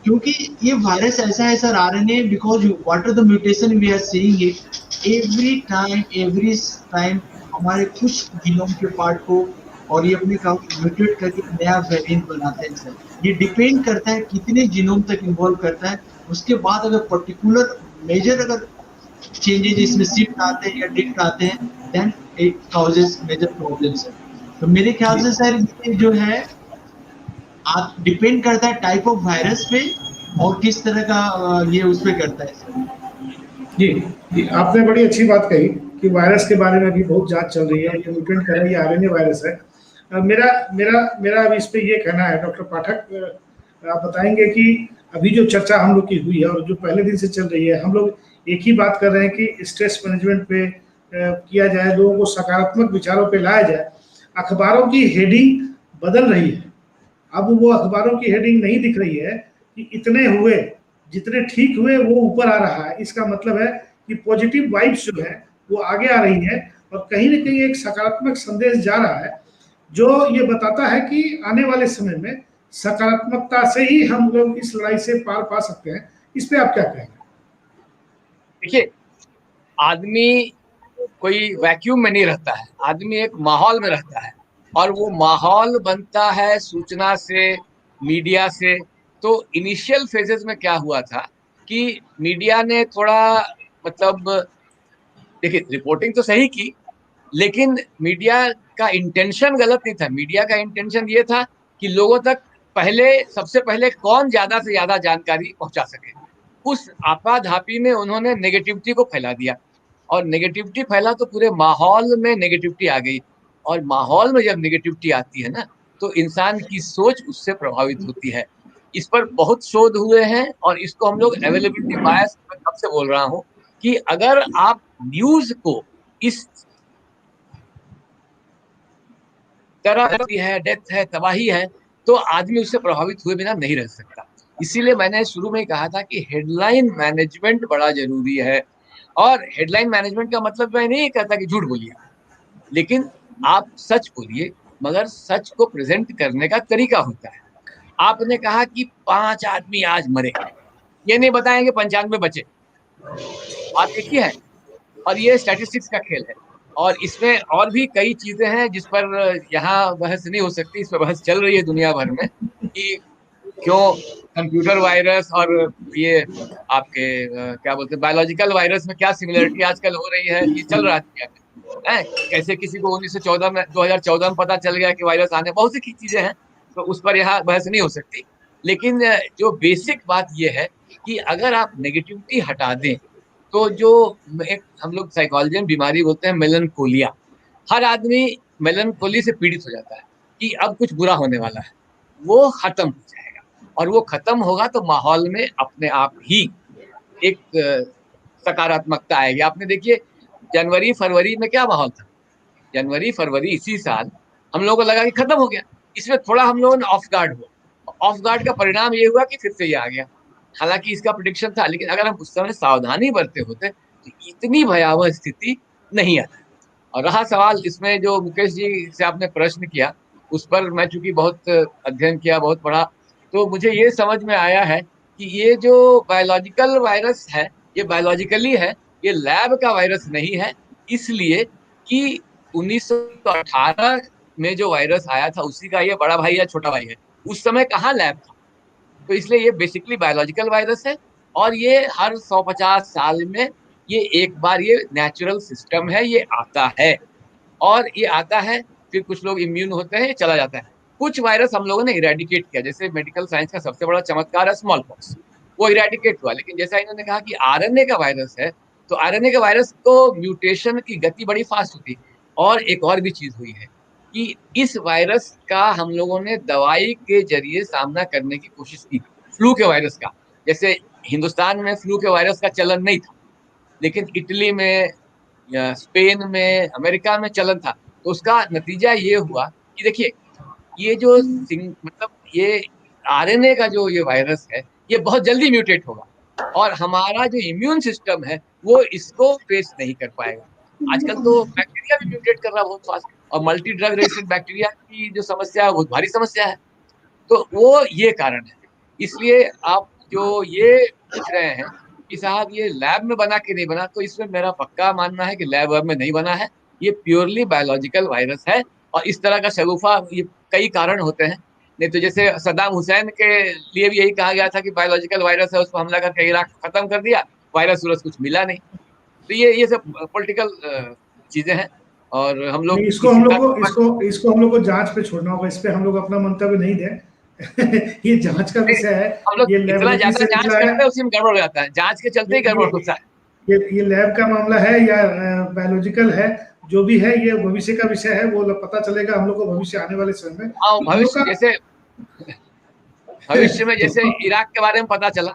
क्योंकि ये वायरस ऐसा है sir, RNA, because what are the mutation we are seeing it every time हमारे कुछ जीनोम के part को, और ये अपने काम म्यूटेट करके नया वेरिएंट बनाते हैं सर। ये डिपेंड करता है कितने जीनोम तक इन्वॉल्व करता है। उसके बाद अगर पर्टिकुलर मेजर अगर चेंजेस इसमें शिफ्ट आते हैं या डिक्ट आते हैं, then it causes major problems है। तो मेरे ख्याल से सर ये जो है आप डिपेंड करता है टाइप ऑफ वायरस पे और किस तरह का ये उस पे करता है सर। जी जी, आपने बड़ी अच्छी बात कही कि वायरस के बारे में भी बहुत जांच चल रही है। ये म्यूटेंट का है, ये आरएनए वायरस है। मेरा मेरा मेरा अभी इस पे ये कहना है, डॉक्टर पाठक, आप बताएंगे कि अभी जो चर्चा हम लोग की हुई है और जो पहले दिन से चल रही है, हम लोग एक ही बात कर रहे हैं कि स्ट्रेस मैनेजमेंट पे किया जाए, लोगों को सकारात्मक विचारों पे लाया जाए। अखबारों की हेडिंग बदल रही है। अब वो अखबारों की हेडिंग नहीं दिख रही है कि इतने हुए, जितने ठीक हुए वो ऊपर आ रहा है। इसका मतलब है कि पॉजिटिव वाइब्स जो है वो आगे आ रही है और कहीं ना कहीं एक सकारात्मक संदेश जा रहा है, जो ये बताता है कि आने वाले समय में सकारात्मकता से ही हम लोग इस लड़ाई से पार पा सकते हैं। इस पे आप क्या कहेंगे? देखिए, आदमी कोई वैक्यूम में नहीं रहता है, आदमी एक माहौल में रहता है और वो माहौल बनता है सूचना से, मीडिया से। तो इनिशियल फेजेस में क्या हुआ था कि मीडिया ने थोड़ा, मतलब देखिए, रिपोर्टिंग तो सही की, लेकिन मीडिया का इंटेंशन गलत नहीं था। मीडिया का इंटेंशन ये था कि लोगों तक सबसे पहले कौन ज्यादा से ज्यादा जानकारी पहुंचा सके। उस आपाधापी में उन्होंने नेगेटिविटी को फैला दिया और नेगेटिविटी फैला तो पूरे माहौल में नेगेटिविटी आ गई। और माहौल में जब नेगेटिविटी आती है ना, तो इंसान की सोच उससे प्रभावित होती है। इस पर बहुत शोध हुए हैं और इसको हम लोग अवेलेबिलिटी बायस, मैं कब से बोल रहा हूं कि अगर आप न्यूज को इस तरह है, डेथ है, तबाही है, तो आदमी उससे प्रभावित हुए बिना नहीं रह सकता। इसीलिए मैंने शुरू में कहा था कि हेडलाइन मैनेजमेंट बड़ा जरूरी है। और हेडलाइन मैनेजमेंट का मतलब मैं नहीं कहता कि झूठ बोलिए, लेकिन आप सच बोलिए, मगर सच को प्रेजेंट करने का तरीका होता है। आपने कहा कि 5 आदमी आज मरे, ये नहीं बताएंगे 95 बचे। बात एक ही है और ये स्टैटिस्टिक्स का खेल है। और इसमें और भी कई चीजें हैं जिस पर यहाँ बहस नहीं हो सकती, इस पर बहस चल रही है दुनिया भर में कि क्यों कंप्यूटर वायरस और ये आपके क्या बोलते हैं बायोलॉजिकल वायरस में क्या सिमिलरिटी आजकल हो रही है, ये चल रहा है। कैसे किसी को 1914 में 2014 में पता चल गया कि वायरस आने, बहुत सी चीजें हैं, तो उस पर यहाँ बहस नहीं हो सकती। लेकिन जो बेसिक बात ये है कि अगर आप नेगेटिविटी हटा दें तो जो एक हम लोग साइकोलॉजी में बीमारी बोलते हैं मेलनकोलिया, हर आदमी मेलनकोली से पीड़ित हो जाता है कि अब कुछ बुरा होने वाला है, वो खत्म हो जाएगा। और वो खत्म होगा तो माहौल में अपने आप ही एक सकारात्मकता आएगी। आपने देखिए जनवरी फरवरी में क्या माहौल था, जनवरी फरवरी इसी साल हम लोगों को लगा कि खत्म हो गया, इसमें थोड़ा हम लोगों ने ऑफ गार्ड हुआ, ऑफ गार्ड का परिणाम ये हुआ कि फिर से ये आ गया। हालांकि इसका प्रेडिक्शन था, लेकिन अगर हम उस समय सावधानी बरते होते तो इतनी भयावह स्थिति नहीं आती। और रहा सवाल इसमें जो मुकेश जी से आपने प्रश्न किया, उस पर मैं चूंकि बहुत अध्ययन किया, बहुत पढ़ा, तो मुझे ये समझ में आया है कि ये जो बायोलॉजिकल वायरस है ये बायोलॉजिकली है, ये लैब का वायरस नहीं है। इसलिए कि 1918 में जो वायरस आया था उसी का ये बड़ा भाई या छोटा भाई है, उस समय कहाँ लैब था। तो इसलिए ये बेसिकली बायोलॉजिकल वायरस है और ये हर 150 साल में ये एक बार ये नेचुरल सिस्टम है, ये आता है और ये आता है, फिर कुछ लोग इम्यून होते हैं, ये चला जाता है। कुछ वायरस हम लोगों ने इरेडिकेट किया, जैसे मेडिकल साइंस का सबसे बड़ा चमत्कार है स्मॉल पॉक्स, वो इरेडिकेट हुआ। लेकिन जैसा इन्होंने कहा कि आरएनए का वायरस है, तो आरएनए के वायरस को म्यूटेशन की गति बड़ी फास्ट होती है। और एक और भी चीज हुई है कि इस वायरस का हम लोगों ने दवाई के जरिए सामना करने की कोशिश की, फ्लू के वायरस का। जैसे हिंदुस्तान में फ्लू के वायरस का चलन नहीं था, लेकिन इटली में या स्पेन में, अमेरिका में चलन था। तो उसका नतीजा ये हुआ कि देखिए ये जो मतलब ये आरएनए का जो ये वायरस है ये बहुत जल्दी म्यूटेट होगा और हमारा जो इम्यून सिस्टम है वो इसको फेस नहीं कर पाएगा। आजकल तो बैक्टीरिया भी म्यूटेट कर रहा है बहुत फास्ट, और मल्टी ड्रग रेजिस्टेंट बैक्टीरिया की जो समस्या है बहुत भारी समस्या है। तो वो ये कारण है। इसलिए आप जो ये पूछ रहे हैं कि साहब ये लैब में बना कि नहीं बना, तो इसमें मेरा पक्का मानना है कि लैब में नहीं बना है, ये प्योरली बायोलॉजिकल वायरस है। और इस तरह का शगुफा ये कई कारण होते हैं, नहीं तो जैसे सद्दाम हुसैन के लिए भी यही कहा गया था कि बायोलॉजिकल वायरस है, उसको हमला करके इराक खत्म कर दिया, वायरस उरस कुछ मिला नहीं। तो ये सब पॉलिटिकल चीजें हैं और हम लोग इसको हम लोग को जांच पे छोड़ना होगा, इस पे हम लोग अपना मंतव्य नहीं दें। ये जांच का विषय है, हम लोग ये इतना ज्यादा जांच करते हैं उसी में गड़बड़ हो जाता है, जांच के चलते ही गड़बड़ होता है। ये लैब का मामला है या बायोलॉजिकल है, जो भी है ये भविष्य का विषय है, वो पता चलेगा हम लोग को भविष्य आने वाले समय में। भविष्य जैसे भविष्य में जैसे इराक के बारे में पता चला,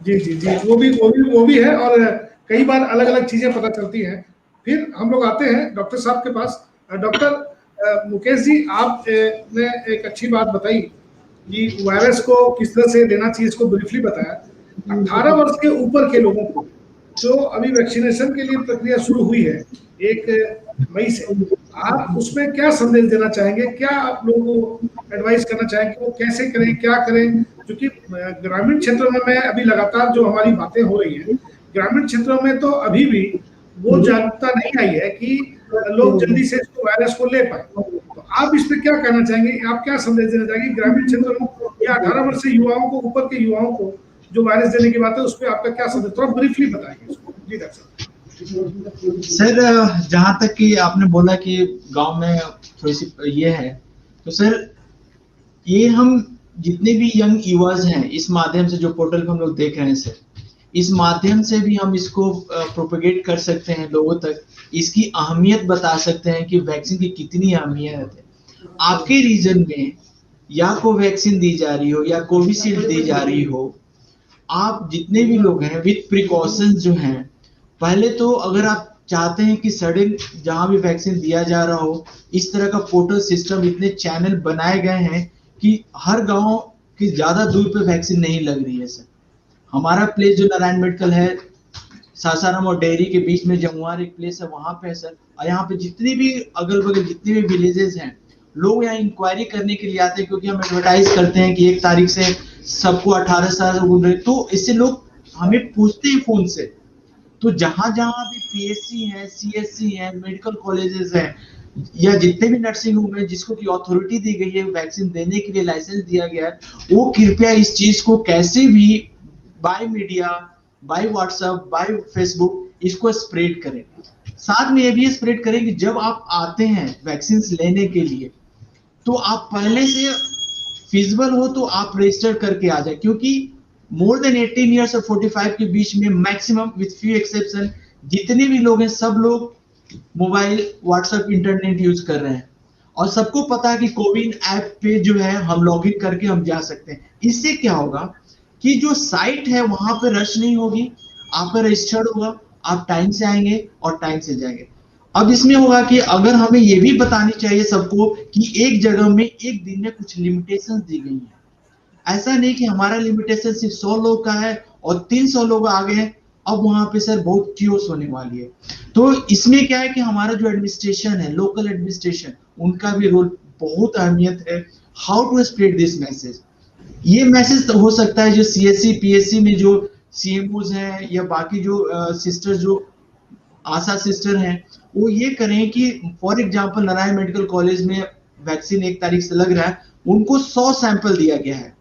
जी जी जी, वो भी है और कई बार अलग अलग चीजें पता चलती हैं। फिर हम लोग आते हैं डॉक्टर साहब के पास। डॉक्टर मुकेश जी, आपने एक अच्छी बात बताई कि वायरस को किस तरह से देना चाहिए, इसको ब्रीफली बताया। 18 वर्ष के ऊपर के लोगों को जो अभी वैक्सीनेशन के लिए प्रक्रिया शुरू हुई है 1 मई से, आप उसमें क्या संदेश देना चाहेंगे, क्या आप लोगों को एडवाइस करना चाहेंगे कि वो कैसे करें, क्या करें? क्योंकि ग्रामीण क्षेत्रों में मैं अभी लगातार जो हमारी बातें हो रही हैं, ग्रामीण क्षेत्रों में तो अभी भी वो जागरूकता नहीं आई है कि लोग जल्दी से इसको वायरस को ले पाए। तो आप इस पे क्या कहना चाहेंगे, आप क्या संदेश देना चाहेंगे ग्रामीण क्षेत्रों में या 18 वर्ष से युवाओं को, ऊपर के युवाओं को जो वायरस देने की बात है, उस पर आपका क्या संदेश, थोड़ा ब्रीफली बताएंगे इसको। जी डॉक्टर सर, जहाँ तक कि आपने बोला कि गांव में थोड़ी सी ये है, तो सर ये हम जितने भी यंग युवाज हैं, इस माध्यम से जो पोर्टल पे हम लोग देख रहे हैं सर, इस माध्यम से भी हम इसको प्रोपेगेट कर सकते हैं लोगों तक, इसकी अहमियत बता सकते हैं कि वैक्सीन की कितनी अहमियत है। आपके रीजन में या कोवैक्सीन दी जा रही हो या कोविशील्ड दी जा रही हो, आप जितने भी लोग हैं विद प्रिकॉशंस जो हैं, पहले तो अगर आप चाहते हैं कि सडन जहां भी वैक्सीन दिया जा रहा हो, इस तरह का पोर्टल सिस्टम, इतने चैनल बनाए गए हैं कि हर गांव की ज्यादा दूर पे वैक्सीन नहीं लग रही है सर। हमारा प्लेस जो नारायण मेडिकल है, सासाराम और डेयरी के बीच में जमुआर एक प्लेस है, वहां पे है सर। और यहाँ पे जितनी भी अगल बगल जितने भी विलेजेस हैं, लोग यहाँ इंक्वायरी करने के लिए आते हैं, क्योंकि हम एडवर्टाइज करते हैं कि 1 तारीख से सबको 18 साल, तो इससे लोग हमें पूछते हैं फोन से। तो जहां जहां भी पीएससी है, सीएससी है, मेडिकल कॉलेजेस हैं, या जितने भी नर्सिंग होम है जिसको की अथॉरिटी दी गई है वैक्सीन देने के लिए, लाइसेंस दिया गया है, वो कृपया इस चीज को कैसे भी by media, by WhatsApp, by Facebook इसको स्प्रेड करें। साथ में ये भी स्प्रेड करें कि जब आप आते हैं वैक्सीन लेने के लिए तो आप पहले से फिजिबल हो तो आप रजिस्टर करके आ जाए, क्योंकि मोर देन 18 ईयर्स और 45 के बीच में मैक्सिमम विथ फ्यू एक्सेप्शन जितने भी लोग हैं सब लोग मोबाइल, व्हाट्सएप, इंटरनेट यूज कर रहे हैं और सबको पता है कि कोविन ऐप पे जो है हम लॉगिन करके हम जा सकते हैं। इससे क्या होगा कि जो साइट है वहां पे रश नहीं होगी, आपका रजिस्टर्ड होगा, आप टाइम से आएंगे और टाइम से जाएंगे। अब इसमें होगा कि अगर हमें ये भी बतानी चाहिए सबको कि एक जगह में एक दिन में कुछ लिमिटेशंस दी गई हैं। ऐसा नहीं कि हमारा लिमिटेशन सिर्फ 100 लोग का है और 300 लोग आ गए, अब वहां पे सर बहुत क्यूस होने वाली है। तो इसमें क्या है कि हमारा जो एडमिनिस्ट्रेशन है, लोकल एडमिनिस्ट्रेशन, उनका भी रोल बहुत अहमियत है। How to spread this message, ये मैसेज तो हो सकता है जो सीएससी पीएससी में जो सीएमओज हैं या बाकी जो सिस्टर जो आशा सिस्टर हैं वो ये करें कि for example Narayan medical college में वैक्सीन 1 तारीख से लग रहा है, उनको 100 सैंपल दिया गया है,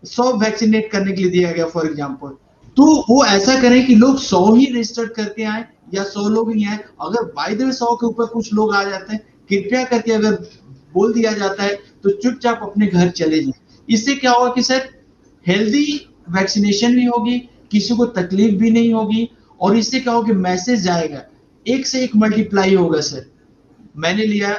100 वैक्सीनेट करने के लिए दिया गया फॉर एग्जांपल, तो वो ऐसा करें कि लोग 100 ही रजिस्टर करके आए या 100 लोग ही आए। अगर बाय द वे 100 के ऊपर कुछ लोग आ जाते हैं, कृपया करके अगर बोल दिया जाता है तो चुपचाप अपने घर चले जाए। इससे क्या होगा कि सर हेल्दी वैक्सीनेशन भी होगी, किसी को तकलीफ भी नहीं होगी और इससे क्या होगा कि मैसेज जाएगा, एक से एक मल्टीप्लाई होगा। सर मैंने लिया,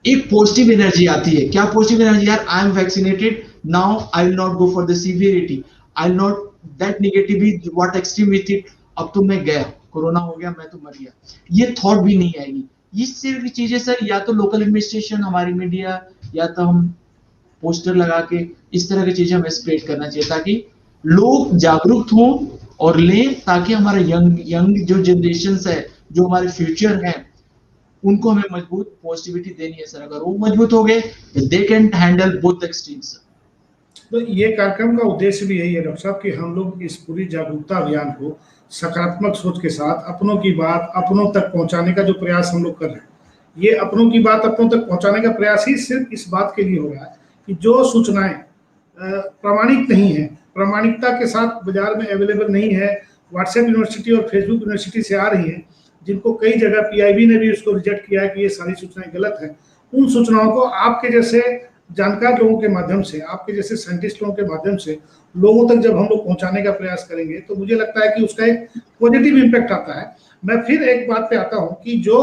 एक पॉजिटिव एनर्जी आती है। क्या पॉजिटिव एनर्जी? यार I am vaccinated, now I will not go for the severity, I will not that negative what extreme with it, अब तो मैं गया, कोरोना हो गया, मैं तो मर गया, ये थॉट भी नहीं आएगी। इस तरह की चीजें सर या तो लोकल एडमिनिस्ट्रेशन, हमारी मीडिया, या तो हम पोस्टर लगा के इस तरह की चीजें हमें स्प्रेड करना चाहिए ताकि लोग जागरूक हों और लें, ताकि हमारा यंग जो जनरेशन है, जो हमारे फ्यूचर है, उनको हमें मजबूत पॉजिटिविटी देनी है। सर अगर वो मजबूत हो गए तो they can handle both extremes. तो ये कार्यक्रम का उद्देश्य भी यही है डॉक्टर साहब कि हम लोग इस पूरी जागरूकता अभियान को सकारात्मक सोच के साथ अपनों की बात अपनों तक पहुंचाने का जो प्रयास हम लोग कर रहे हैं, ये अपनों की बात अपनों तक पहुंचाने का प्रयास ही सिर्फ इस बात के लिए हो रहा है कि जो सूचनाएं प्रामाणिक नहीं है, प्रामाणिकता के साथ बाजार में अवेलेबल नहीं है, व्हाट्सएप यूनिवर्सिटी और फेसबुक यूनिवर्सिटी से आ रही है, जिनको कई जगह पीआईबी ने भी उसको रिजेक्ट किया है कि ये सारी सूचनाएं गलत हैं, उन सूचनाओं को आपके जैसे जानकार लोगों के माध्यम से, आपके जैसे साइंटिस्ट लोगों के माध्यम से लोगों तक जब हम लोग पहुंचाने का प्रयास करेंगे तो मुझे लगता है कि उसका एक पॉजिटिव इम्पैक्ट आता है। मैं फिर एक बात पे आता हूं कि जो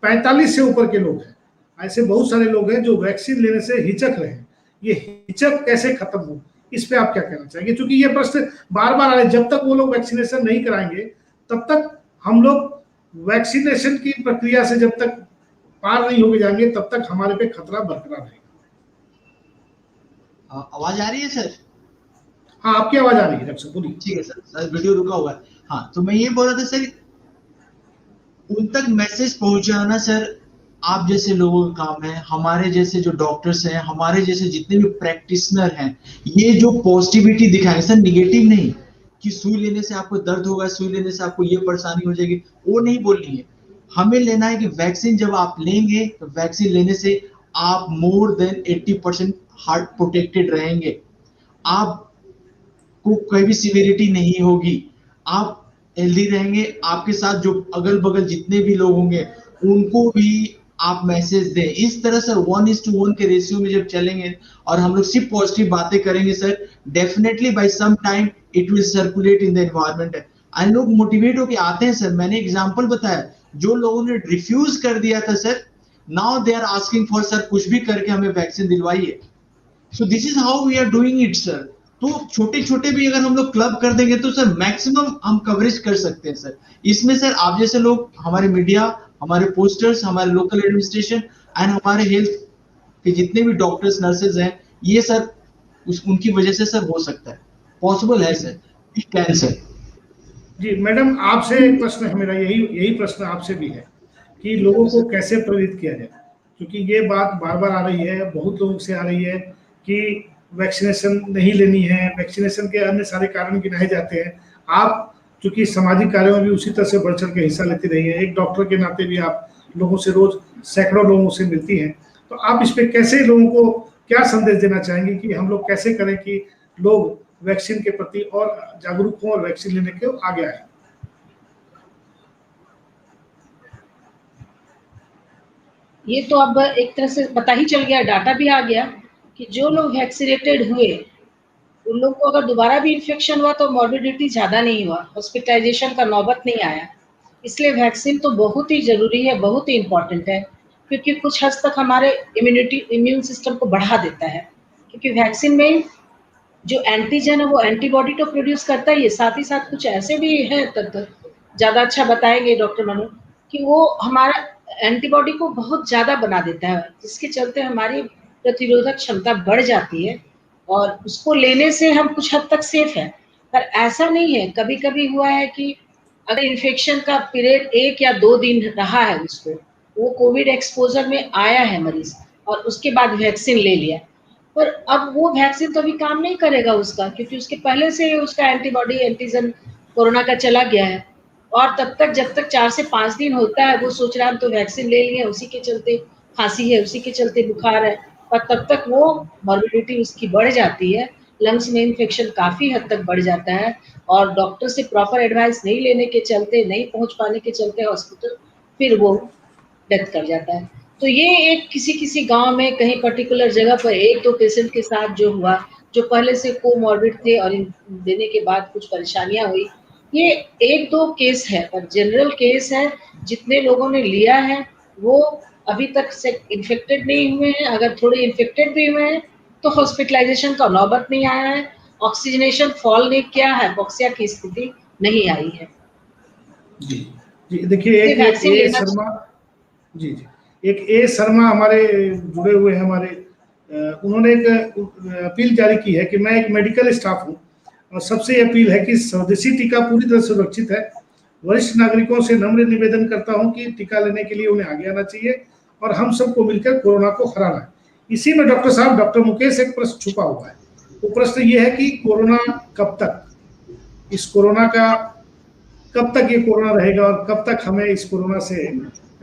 45 से ऊपर के लोग हैं, ऐसे बहुत सारे लोग हैं जो वैक्सीन लेने से हिचक रहे हैं, ये हिचक कैसे खत्म हो, इस पे आप क्या कहना चाहेंगे? क्योंकि ये प्रश्न बार बार आ रहे हैं, जब तक वो लोग वैक्सीनेशन नहीं कराएंगे तब तक हम लोग वैक्सीनेशन की प्रक्रिया से जब तक पार नहीं होके जाएंगे तब तक हमारे पे खतरा बरकरार रहेगा। आवाज आ रही है सर? हाँ, आपकी आवाज आ रही है डॉक्टर साहब, बोलिए। ठीक है सर, सर वीडियो रुका हुआ है। हाँ, तो मैं ये बोल रहा था सर, उन तक मैसेज पहुंचाना सर आप जैसे लोगों का काम है, हमारे जैसे जो डॉक्टर्स हैं, हमारे जैसे जितने भी प्रैक्टिशनर हैं, ये जो पॉजिटिविटी दिखाएं सर, निगेटिव नहीं कि सुई लेने से आपको दर्द होगा, सुई लेने से आपको ये परेशानी हो जाएगी, वो नहीं बोलनी है। हमें लेना है कि वैक्सीन जब आप लेंगे तो वैक्सीन लेने से आप मोर देन 80% हार्ट प्रोटेक्टेड रहेंगे, आपको कोई भी सीवियरिटी नहीं होगी, आप हेल्दी रहेंगे, आपके साथ जो अगल बगल जितने भी लोग होंगे उनको भी आप मैसेज दें। इस तरह सर 1:1 के रेशियो में जब चलेंगे और हम लोग सिर्फ पॉजिटिव बातें करेंगे sir, definitely by some time it will circulate in the environment and लोग मोटिवेट होके आते हैं। सर मैंने एग्जांपल बताया, जो लोगों ने रिफ्यूज कर दिया था sir, now they are asking for sir कुछ भी करके हमें वैक्सीन दिलवाइए। So this is how we are doing it sir. तो छोटे छोटे भी अगर हम लोग क्लब कर देंगे तो सर मैक्सिमम हम कवरेज कर सकते हैं सर। इसमें सर आप जैसे लोग, हमारे मीडिया, हमारे पोस्टर्स, हमारे लोकल एडमिनिस्ट्रेशन एंड हमारे हेल्थ के जितने भी डॉक्टर्स नर्सेज हैं, ये सर उनकी वजह से सर हो सकता है, पॉसिबल है सर, इट कैन सर। जी मैडम, आपसे एक प्रश्न है मेरा, यही प्रश्न आपसे भी है कि लोगों को कैसे प्रेरित किया जाए, क्योंकि ये बात बार बार आ रही है, बहुत लोगों से आ रही है कि वैक्सीनेशन नहीं लेनी है, वैक्सीनेशन के अन्य सारे कारण गिनाए जाते हैं। आप चूंकि सामाजिक कार्यों में भी उसी तरह से बढ़ चढ़ के हिस्सा लेती रही है, एक डॉक्टर के नाते भी आप लोगों से रोज सैकड़ों लोगों से मिलती हैं, तो आप इस पे कैसे लोगों को क्या संदेश देना चाहेंगे कि हम लोग कैसे करें कि लोग वैक्सीन के प्रति और जागरूक हों और वैक्सीन लेने के आगे आए? ये तो अब एक तरह से पता ही चल गया, डाटा भी आ गया कि जो लोग वैक्सीनेटेड हुए उन लोगों को अगर दोबारा भी इन्फेक्शन हुआ तो मॉर्बिडिटी ज़्यादा नहीं हुआ, हॉस्पिटलाइजेशन का नौबत नहीं आया। इसलिए वैक्सीन तो बहुत ही ज़रूरी है, बहुत ही इम्पोर्टेंट है, क्योंकि कुछ हद तक हमारे इम्यून सिस्टम को बढ़ा देता है, क्योंकि वैक्सीन में जो एंटीजन है वो एंटीबॉडी तो प्रोड्यूस करता ही है, साथ ही साथ कुछ ऐसे भी है तक ज़्यादा अच्छा बताएंगे डॉक्टर मनु कि वो हमारा एंटीबॉडी को बहुत ज़्यादा बना देता है, जिसके चलते हमारी प्रतिरोधक क्षमता बढ़ जाती है और उसको लेने से हम कुछ हद तक सेफ है। पर ऐसा नहीं है, कभी कभी हुआ है कि अगर इन्फेक्शन का पीरियड 1 या 2 दिन रहा है उसको, वो कोविड एक्सपोजर में आया है मरीज और उसके बाद वैक्सीन ले लिया, पर अब वो वैक्सीन तो अभी काम नहीं करेगा उसका, क्योंकि उसके पहले से उसका एंटीबॉडी एंटीजन कोरोना का चला गया है। और तब तक जब तक 4 से 5 दिन होता है वो सोच रहा है हम तो वैक्सीन ले लिए, उसी के चलते खांसी है, उसी के चलते बुखार है, पर तब तक वो मॉर्बिडिटी उसकी बढ़ जाती है, लंग्स में इन्फेक्शन काफ़ी हद तक बढ़ जाता है और डॉक्टर से प्रॉपर एडवाइस नहीं लेने के चलते, नहीं पहुंच पाने के चलते हॉस्पिटल, फिर वो डेथ कर जाता है। तो ये एक किसी गांव में कहीं पर्टिकुलर जगह पर 1-2 पेशेंट के साथ जो हुआ, जो पहले से कोमॉर्बिड थे और देने के बाद कुछ परेशानियां हुई, ये 1-2 केस है, पर जनरल केस है। जितने लोगों ने लिया है वो अभी तक से इन्फेक्टेड नहीं हुए हैं, अगर थोड़े इन्फेक्टेड भी हुए हैं तो हॉस्पिटलाइजेशन का नौबत नहीं आया है, ऑक्सीजनेशन फॉल नहीं किया है, हिपोक्सिया की स्थिति नहीं आई है। जी जी, देखिए एक ए शर्मा जी जी एक ए शर्मा हमारे जुड़े हुए हैं हमारे, उन्होंने एक अपील जारी की है कि मैं एक मेडिकल स्टाफ हूं और सबसे अपील है कि स्वदेशी टीका पूरी तरह सुरक्षित है। वरिष्ठ नागरिकों से नम्र निवेदन करता हूं कि टीका लेने के लिए उन्हें आगे आना चाहिए और हम सबको मिलकर कोरोना को हराना है। इसी में डॉक्टर साहब, डॉक्टर मुकेश, एक प्रश्न छुपा हुआ है। वो प्रश्न ये है कि कोरोना कब तक, इस कोरोना का कब तक ये कोरोना रहेगा और कब तक हमें इस कोरोना से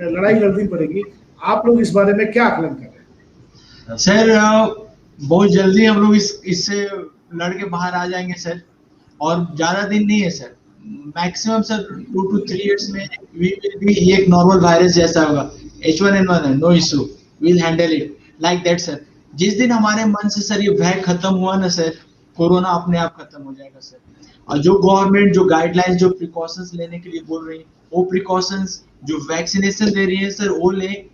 लड़ाई लड़नी पड़ेगी? आप लोग इस बारे में क्या आकलन कर रहे हैं? सर बहुत जल्दी हम लोग इससे लड़के बाहर आ जाएंगे सर, और ज्यादा दिन नहीं है sir, maximum sir 2 to 3 years में ये एक नॉर्मल वायरस जैसा होगा, H1N1 है, no issue, will handle it like that sir. जिस दिन हमारे मन से सर ये भय खत्म हुआ ना सर, कोरोना अपने आप खत्म हो जाएगा सर। और जो गवर्नमेंट जो गाइडलाइंस, जो प्रिकॉशंस लेने के लिए बोल रही है, वो प्रिकॉशंस जो वैक्सीनेशन दे रही है सर, वो ले,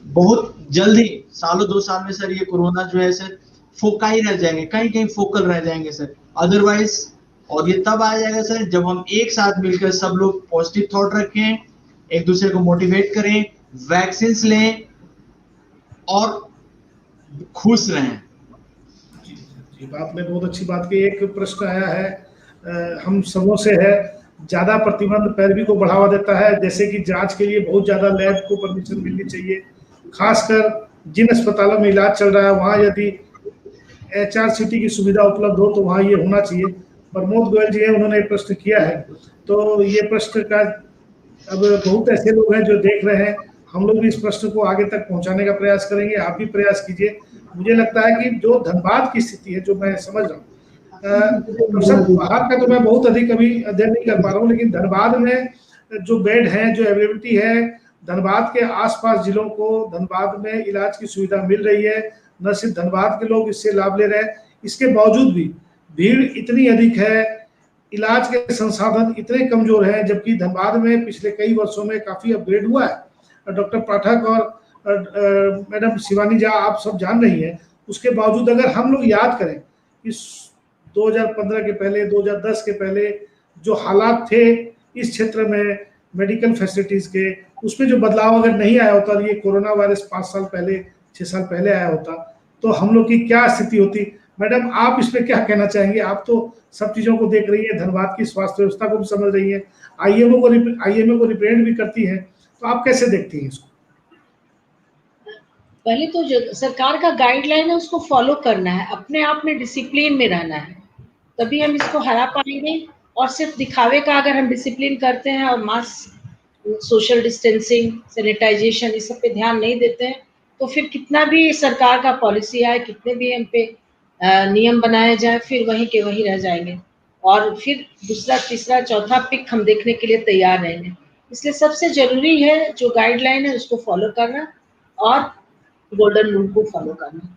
बहुत जल्दी सालों 2 साल में सर ये कोरोना जो है सर फोकाई रह जाएंगे, कहीं कहीं फोकल रह जाएंगे सर, अदरवाइज। और ये तब आ जाएगा सर जब हम एक साथ मिलकर सब लोग पॉजिटिव थॉट रखें, एक दूसरे को मोटिवेट करें, वैक्सीन लें और खुश रहें। आपने बहुत अच्छी बात की। एक प्रश्न आया है हम सबों से है, ज्यादा प्रतिबंध पैरवी को बढ़ावा देता है, जैसे कि जांच के लिए बहुत ज्यादा लैब को परमिशन मिलनी चाहिए, खासकर जिन अस्पतालों में इलाज चल रहा है वहां यदि HRCT की सुविधा उपलब्ध हो तो वहां ये होना चाहिए। प्रमोद गोयल जी है, उन्होंने एक प्रश्न किया है, तो ये प्रश्न का अब बहुत ऐसे लोग हैं जो देख रहे हैं, हम लोग भी इस प्रश्न को आगे तक पहुंचाने का प्रयास करेंगे, आप भी प्रयास कीजिए। मुझे लगता है कि जो धनबाद की स्थिति है, जो मैं समझ रहा हूँ, सब बाहर का तो मैं बहुत अधिक अभी अध्ययन नहीं कर पा रहा हूँ, लेकिन धनबाद में जो बेड है, जो अवेलेबिलिटी है, धनबाद के आसपास जिलों को धनबाद में इलाज की सुविधा मिल रही है, न सिर्फ धनबाद के लोग इससे लाभ ले रहे हैं, इसके बावजूद भी भीड़ इतनी अधिक है, इलाज के संसाधन इतने कमजोर हैं, जबकि धनबाद में पिछले कई वर्षों में काफी अपग्रेड हुआ है। डॉक्टर पाठक और मैडम शिवानी झा, आप सब जान रही हैं, उसके बावजूद अगर हम लोग याद करें इस 2015 के पहले, 2010 के पहले जो हालात थे इस क्षेत्र में मेडिकल फैसिलिटीज के, उसमें जो बदलाव अगर नहीं आया होता और ये कोरोना वायरस 5 साल पहले, 6 साल पहले आया होता, तो हम लोग की क्या स्थिति होती? मैडम, आप इस पे क्या कहना चाहेंगे? आप तो सब चीजों को देख रही है, धनबाद की स्वास्थ्य व्यवस्था को भी समझ रही है, IMO को रिप्रेजेंट भी करती है, तो आप कैसे देखती हैं इसको? पहले तो जो सरकार का गाइडलाइन है उसको फॉलो करना है, अपने आप में डिसिप्लिन में रहना है, तभी हम इसको हरा पाएंगे। और सिर्फ दिखावे का अगर हम डिसिप्लिन करते हैं और मास्क सोशल डिस्टेंसिंग, सैनिटाइजेशन, इस सब पे ध्यान नहीं देते हैं, तो फिर कितना भी सरकार का पॉलिसी आए, कितने भी हम पे नियम बनाए जाए, फिर वहीं के वहीं रह जाएंगे और फिर दूसरा, तीसरा, चौथा पिक हम देखने के लिए तैयार रहेंगे। इसलिए सबसे ज़रूरी है जो गाइडलाइन है उसको फॉलो करना और गोल्डन रूल को फॉलो करना।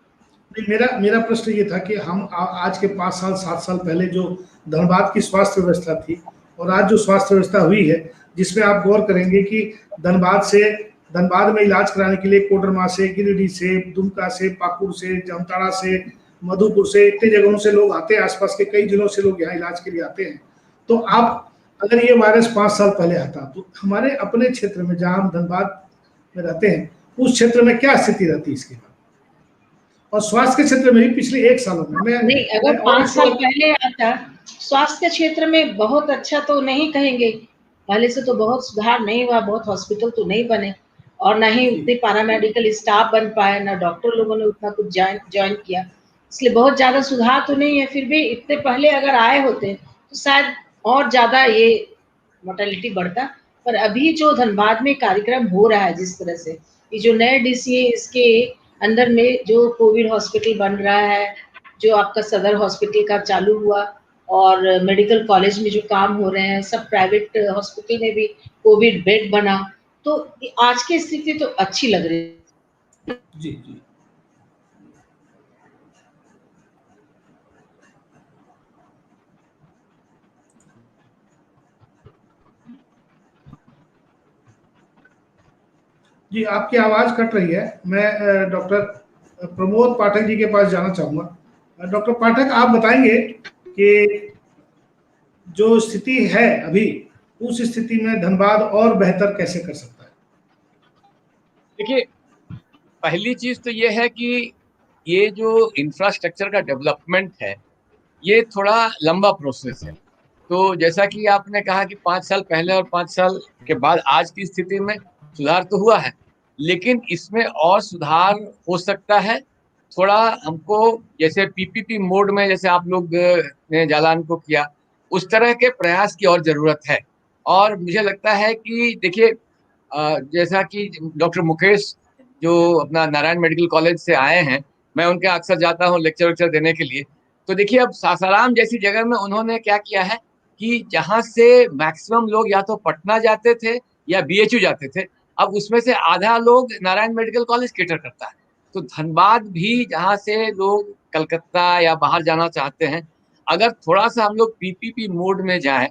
नहीं, मेरा मेरा प्रश्न ये था कि हम आज के 5 साल 7 साल पहले जो धनबाद की स्वास्थ्य व्यवस्था थी और आज जो स्वास्थ्य व्यवस्था हुई है, जिसमें आप गौर करेंगे कि धनबाद में इलाज कराने के लिए कोडरमा से, गिरिडीह से, दुमका से, पाकुड़ से, जामताड़ा से, मधुपुर से, इतने जगहों से लोग आते हैं, आसपास के कई जिलों से लोग यहाँ इलाज के लिए आते हैं। तो आप अगर ये वायरस 5 साल पहले आता तो हमारे अपने क्षेत्र में, जहाँ हम धनबाद में रहते हैं, उस क्षेत्र में क्या स्थिति रहती है इसके बाद? और स्वास्थ्य के क्षेत्र में भी पिछले 1 सालों में नहीं, अगर 5 साल पहले आता, स्वास्थ्य क्षेत्र में बहुत अच्छा तो नहीं कहेंगे, पहले से तो बहुत सुधार नहीं हुआ, बहुत हॉस्पिटल तो नहीं बने और ना ही उतने पैरामेडिकल स्टाफ बन पाए, ना डॉक्टर लोगों ने उतना कुछ ज्वाइन किया, इसलिए बहुत ज़्यादा सुधार तो नहीं है। फिर भी इतने पहले अगर आए होते तो शायद और ज़्यादा ये मोर्टेलिटी बढ़ता। पर अभी जो धनबाद में कार्यक्रम हो रहा है, जिस तरह से ये जो नए डीसीए, इसके अंडर में जो कोविड हॉस्पिटल बन रहा है, जो आपका सदर हॉस्पिटल का चालू हुआ और मेडिकल कॉलेज में जो काम हो रहे हैं, सब प्राइवेट हॉस्पिटल में भी कोविड बेड बना, तो आज की स्थिति तो अच्छी लग रही है। जी जी। जी, आपकी आवाज कट रही है। मैं डॉक्टर प्रमोद पाठक जी के पास जाना चाहूंगा। डॉक्टर पाठक, आप बताएंगे कि जो स्थिति है अभी, उस स्थिति में धनबाद और बेहतर कैसे कर सकता है? देखिए, पहली चीज तो ये है कि ये जो इंफ्रास्ट्रक्चर का डेवलपमेंट है, ये थोड़ा लंबा प्रोसेस है। तो जैसा कि आपने कहा कि 5 साल पहले और 5 साल के बाद आज की स्थिति में सुधार तो हुआ है, लेकिन इसमें और सुधार हो सकता है। थोड़ा हमको जैसे पीपीपी मोड में जैसे आप लोग ने जालान को किया, उस तरह के प्रयास की और जरूरत है। और मुझे लगता है कि देखिए, जैसा कि डॉक्टर मुकेश जो अपना नारायण मेडिकल कॉलेज से आए हैं, मैं उनके अक्सर जाता हूँ लेक्चर वेक्चर देने के लिए। तो देखिए, अब सासाराम जैसी जगह में उन्होंने क्या किया है कि जहाँ से मैक्सिमम लोग या तो पटना जाते थे या बीएचयू जाते थे, अब उसमें से आधा लोग नारायण मेडिकल कॉलेज कैटर करता है। तो धनबाद भी, जहाँ से लोग कलकत्ता या बाहर जाना चाहते हैं, अगर थोड़ा सा हम लोग पीपीपी मोड में जाएं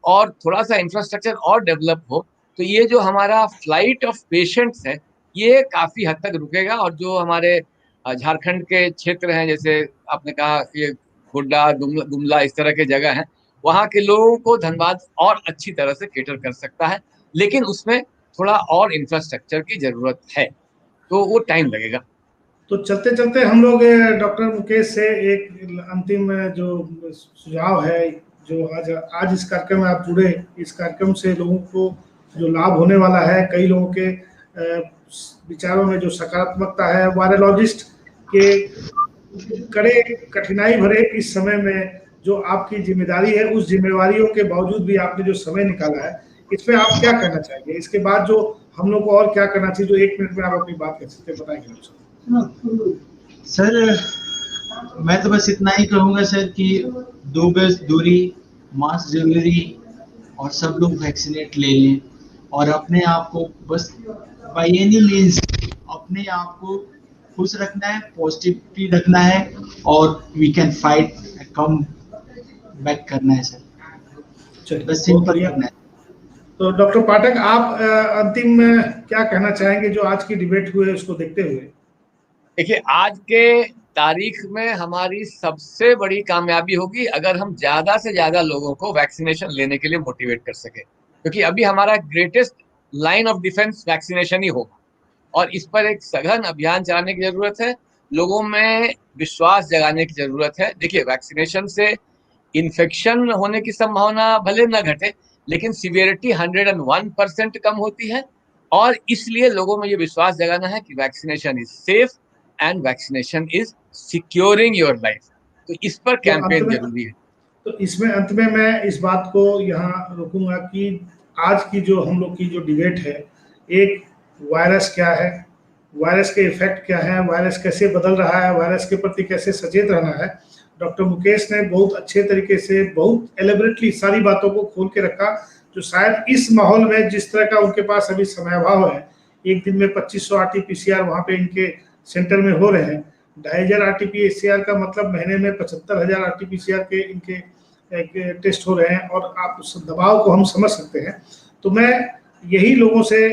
और थोड़ा सा इंफ्रास्ट्रक्चर और डेवलप हो, तो ये जो हमारा फ्लाइट ऑफ पेशेंट्स है, ये काफी हद तक रुकेगा। और जो हमारे झारखंड के क्षेत्र हैं, जैसे आपने कहा ये गोड्डा, गुमला, इस तरह के जगह हैं, वहाँ के लोगों को धनबाद और अच्छी तरह से कैटर कर सकता है, लेकिन उसमें थोड़ा और इंफ्रास्ट्रक्चर की जरूरत है, तो वो टाइम लगेगा। तो चलते चलते हम लोग डॉक्टर मुकेश से एक अंतिम जो सुझाव है, जो आज आज इस कार्यक्रम में आप जुड़े, इस कार्यक्रम से लोगों को जो लाभ होने वाला है, कई लोगों के विचारों में जो सकारात्मकता है, वायरोलॉजिस्ट के कड़े कठिनाई भरे इस समय में जो आपकी जिम्मेदारी है, उस जिम्मेवारियों के बावजूद भी आपने जो समय निकाला है, इसमें आप क्या कहना चाहेंगे? इसके बाद जो हम लोग को और क्या करना चाहिए, जो 1 मिनट में आप अपनी बात कर सकते हैं, बताएंगे सर? मैं तो बस इतना ही कहूँगा सर कि 2 गज दूरी, मास्क जरूरी और सब लोग वैक्सीनेट ले लें और अपने आप को बस बाय एनी मीन्स अपने आप को खुश रखना है, पॉजिटिविटी रखना है और we can fight, come back करना है सर, बस सिंपल करना है। तो डॉक्टर पाठक, आप अंतिम में क्या कहना चाहेंगे जो आज की डिबेट हुई है उसको देखते हुए? देखिए, आज के तारीख में हमारी सबसे बड़ी कामयाबी होगी अगर हम ज्यादा से ज्यादा लोगों को वैक्सीनेशन लेने के लिए मोटिवेट कर सके, क्योंकि अभी हमारा greatest line of defence vaccination ही होगा और इस पर एक सघन अभियान चलाने की जरूरत है। लोगों में विश्वास जगाने की जरूरत है। देखिए, वैक्सीनेशन से इन्फेक्शन होने की संभावना भले न घटे, लेकिन सिवियरिटी 101% कम होती है। और इसलिए लोगों में ये विश्वास जगाना है कि vaccination is safe and vaccination is securing your life. तो इस पर कैंपेन जरूरी है। तो इसमें अंत में मैं इस बात को यहाँ रोकूंगा कि आज की जो हम लोग की जो डिबेट है, एक वायरस क्या है, वायरस के इफेक्ट क्या है, वायरस कैसे बदल रहा है, वायरस के प्रति कैसे सचेत रहना है। डॉक्टर मुकेश ने बहुत अच्छे तरीके से, बहुत एलेबरेटली सारी बातों को खोल के रखा, जो शायद इस माहौल में जिस तरह का उनके पास अभी समयाभाव है, एक दिन में 2500 RT-PCR वहाँ पे इनके सेंटर में हो रहे हैं, 2500 RT-PCR का मतलब महीने में 75,000 RT-PCR के इनके टेस्ट हो रहे हैं, और आप उस दबाव को हम समझ सकते हैं। तो मैं यही लोगों से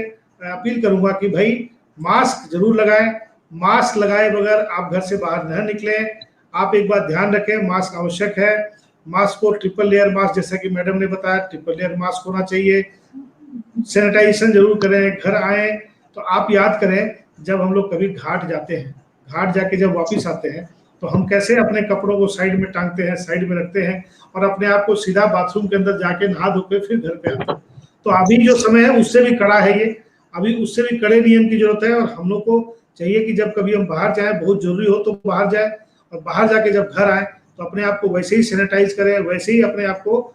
अपील करूंगा कि भाई मास्क जरूर लगाएं, मास्क लगाए बगैर आप घर से बाहर न निकलें। आप एक बात ध्यान रखें, मास्क आवश्यक है। मास्क को ट्रिपल लेयर मास्क, जैसा कि मैडम ने बताया, ट्रिपल लेयर मास्क होना चाहिए। सैनिटाइजेशन जरूर करें। घर आए तो आप याद करें, जब हम लोग कभी घाट जाते हैं, घाट जाके जब वापस आते हैं तो हम कैसे अपने कपड़ों को साइड में टांगते हैं, साइड में रखते हैं, और अपने आप को सीधा बाथरूम के अंदर जाके नहा धो के फिर घर पे आते हैं। तो अभी जो समय है उससे भी कड़ा है ये, अभी उससे भी कड़े नियम की जरूरत है। और हम लोग को चाहिए कि जब कभी हम बाहर जाएं, बहुत जरूरी हो तो बाहर जाए, और बाहर जाके जब घर आए तो अपने आप को वैसे ही सैनिटाइज करें, वैसे ही अपने आप को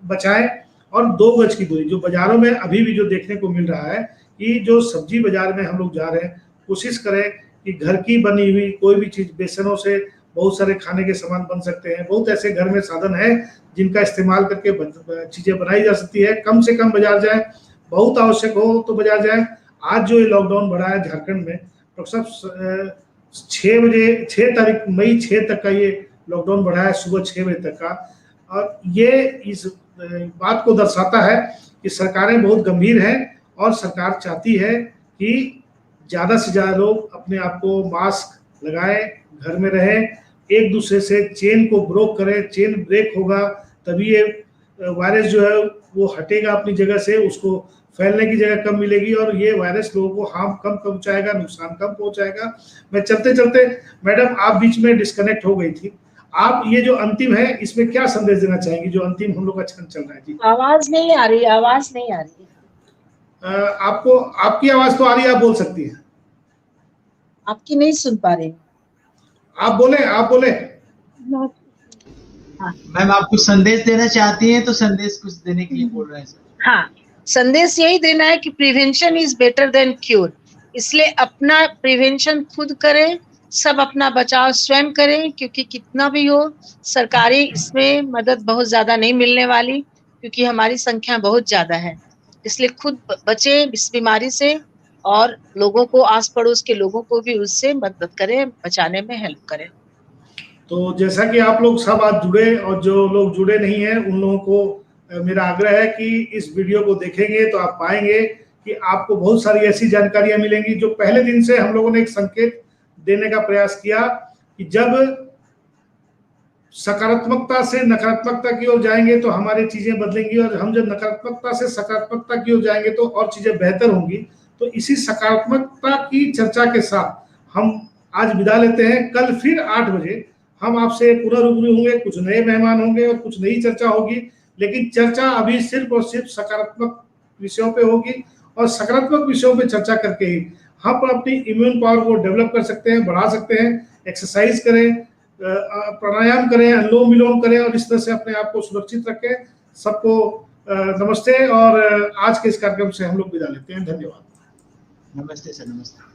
बचाएं। और 2 गज की दूरी, जो बाजारों में अभी भी जो देखने को मिल रहा है कि जो सब्जी बाजार में हम लोग जा रहे हैं, कोशिश करें कि घर की बनी हुई कोई भी चीज, बेसनों से बहुत सारे खाने के सामान बन सकते हैं। बहुत ऐसे घर में साधन है जिनका इस्तेमाल करके चीजें बनाई जा सकती है। कम से कम बाजार जाए, बहुत आवश्यक हो तो बाजार जाए। आज जो ये लॉकडाउन बढ़ा है झारखंड में, डॉक्टर साहब 6 तारीख मई 6 तक का ये लॉकडाउन बढ़ा है, सुबह 6 बजे तक का। और ये इस बात को दर्शाता है कि सरकारें बहुत गंभीर हैं, और सरकार चाहती है कि ज़्यादा से ज़्यादा लोग अपने आप को मास्क लगाएं, घर में रहें, एक दूसरे से चेन को ब्रोक करें। चेन ब्रेक होगा तभी ये वायरस जो है वो हटेगा अपनी जगह से, उसको फैलने की जगह कम मिलेगी, और ये वायरस लोगों को हार्म कम पहुंचाएगा, नुकसान कम पहुंचाएगा। मैं चलते चलते, मैडम आप बीच में डिस्कनेक्ट हो गई थी, आप ये जो अंतिम है इसमें क्या संदेश देना चाहेंगी, जो अंतिम हम लोग का क्षण चल रहा है? जी, आवाज नहीं आ रही, आवाज नहीं आ रही। आपको, आपकी आवाज तो आ रही है, आप बोल सकती है। आपकी नहीं सुन पा रही। आप बोले, आप बोले। मैम आप कुछ संदेश देना चाहती हैं, तो संदेश कुछ देने के लिए बोल रहे हैं सर। हाँ, संदेश यही देना है कि prevention is better than cure. इसलिए अपना प्रिवेंशन खुद करें, सब अपना बचाव स्वयं करें, क्योंकि कितना भी हो सरकारी इसमें मदद बहुत ज्यादा नहीं मिलने वाली, क्योंकि हमारी संख्या बहुत ज्यादा है। इसलिए खुद बचे इस बीमारी से, और लोगों को, आस पड़ोस के लोगों को भी उससे मदद करें, बचाने में हेल्प करें। तो जैसा कि आप लोग सब आज जुड़े, और जो लोग जुड़े नहीं हैं उन लोगों को मेरा आग्रह है कि इस वीडियो को देखेंगे तो आप पाएंगे कि आपको बहुत सारी ऐसी जानकारियां मिलेंगी, जो पहले दिन से हम लोगों ने एक संकेत देने का प्रयास किया कि जब सकारात्मकता से नकारात्मकता की ओर जाएंगे तो हमारी चीजें बदलेंगी, और हम जब नकारात्मकता से सकारात्मकता की ओर जाएंगे तो और चीजें बेहतर होंगी। तो इसी सकारात्मकता की चर्चा के साथ हम आज विदा लेते हैं। कल फिर 8 बजे हम आपसे पुनः रूबरू होंगे, कुछ नए मेहमान होंगे और कुछ नई चर्चा होगी। लेकिन चर्चा अभी सिर्फ और सिर्फ सकारात्मक विषयों पे होगी, और सकारात्मक विषयों पे चर्चा करके ही हम अपनी इम्यून पावर को डेवलप कर सकते हैं, बढ़ा सकते हैं। एक्सरसाइज करें, प्राणायाम करें, अनुलोम विलोम करें, और इस तरह से अपने आप को सुरक्षित रखें। सबको नमस्ते, और आज के इस कार्यक्रम से हम लोग विदा लेते हैं। धन्यवाद। नमस्ते सर, नमस्ते।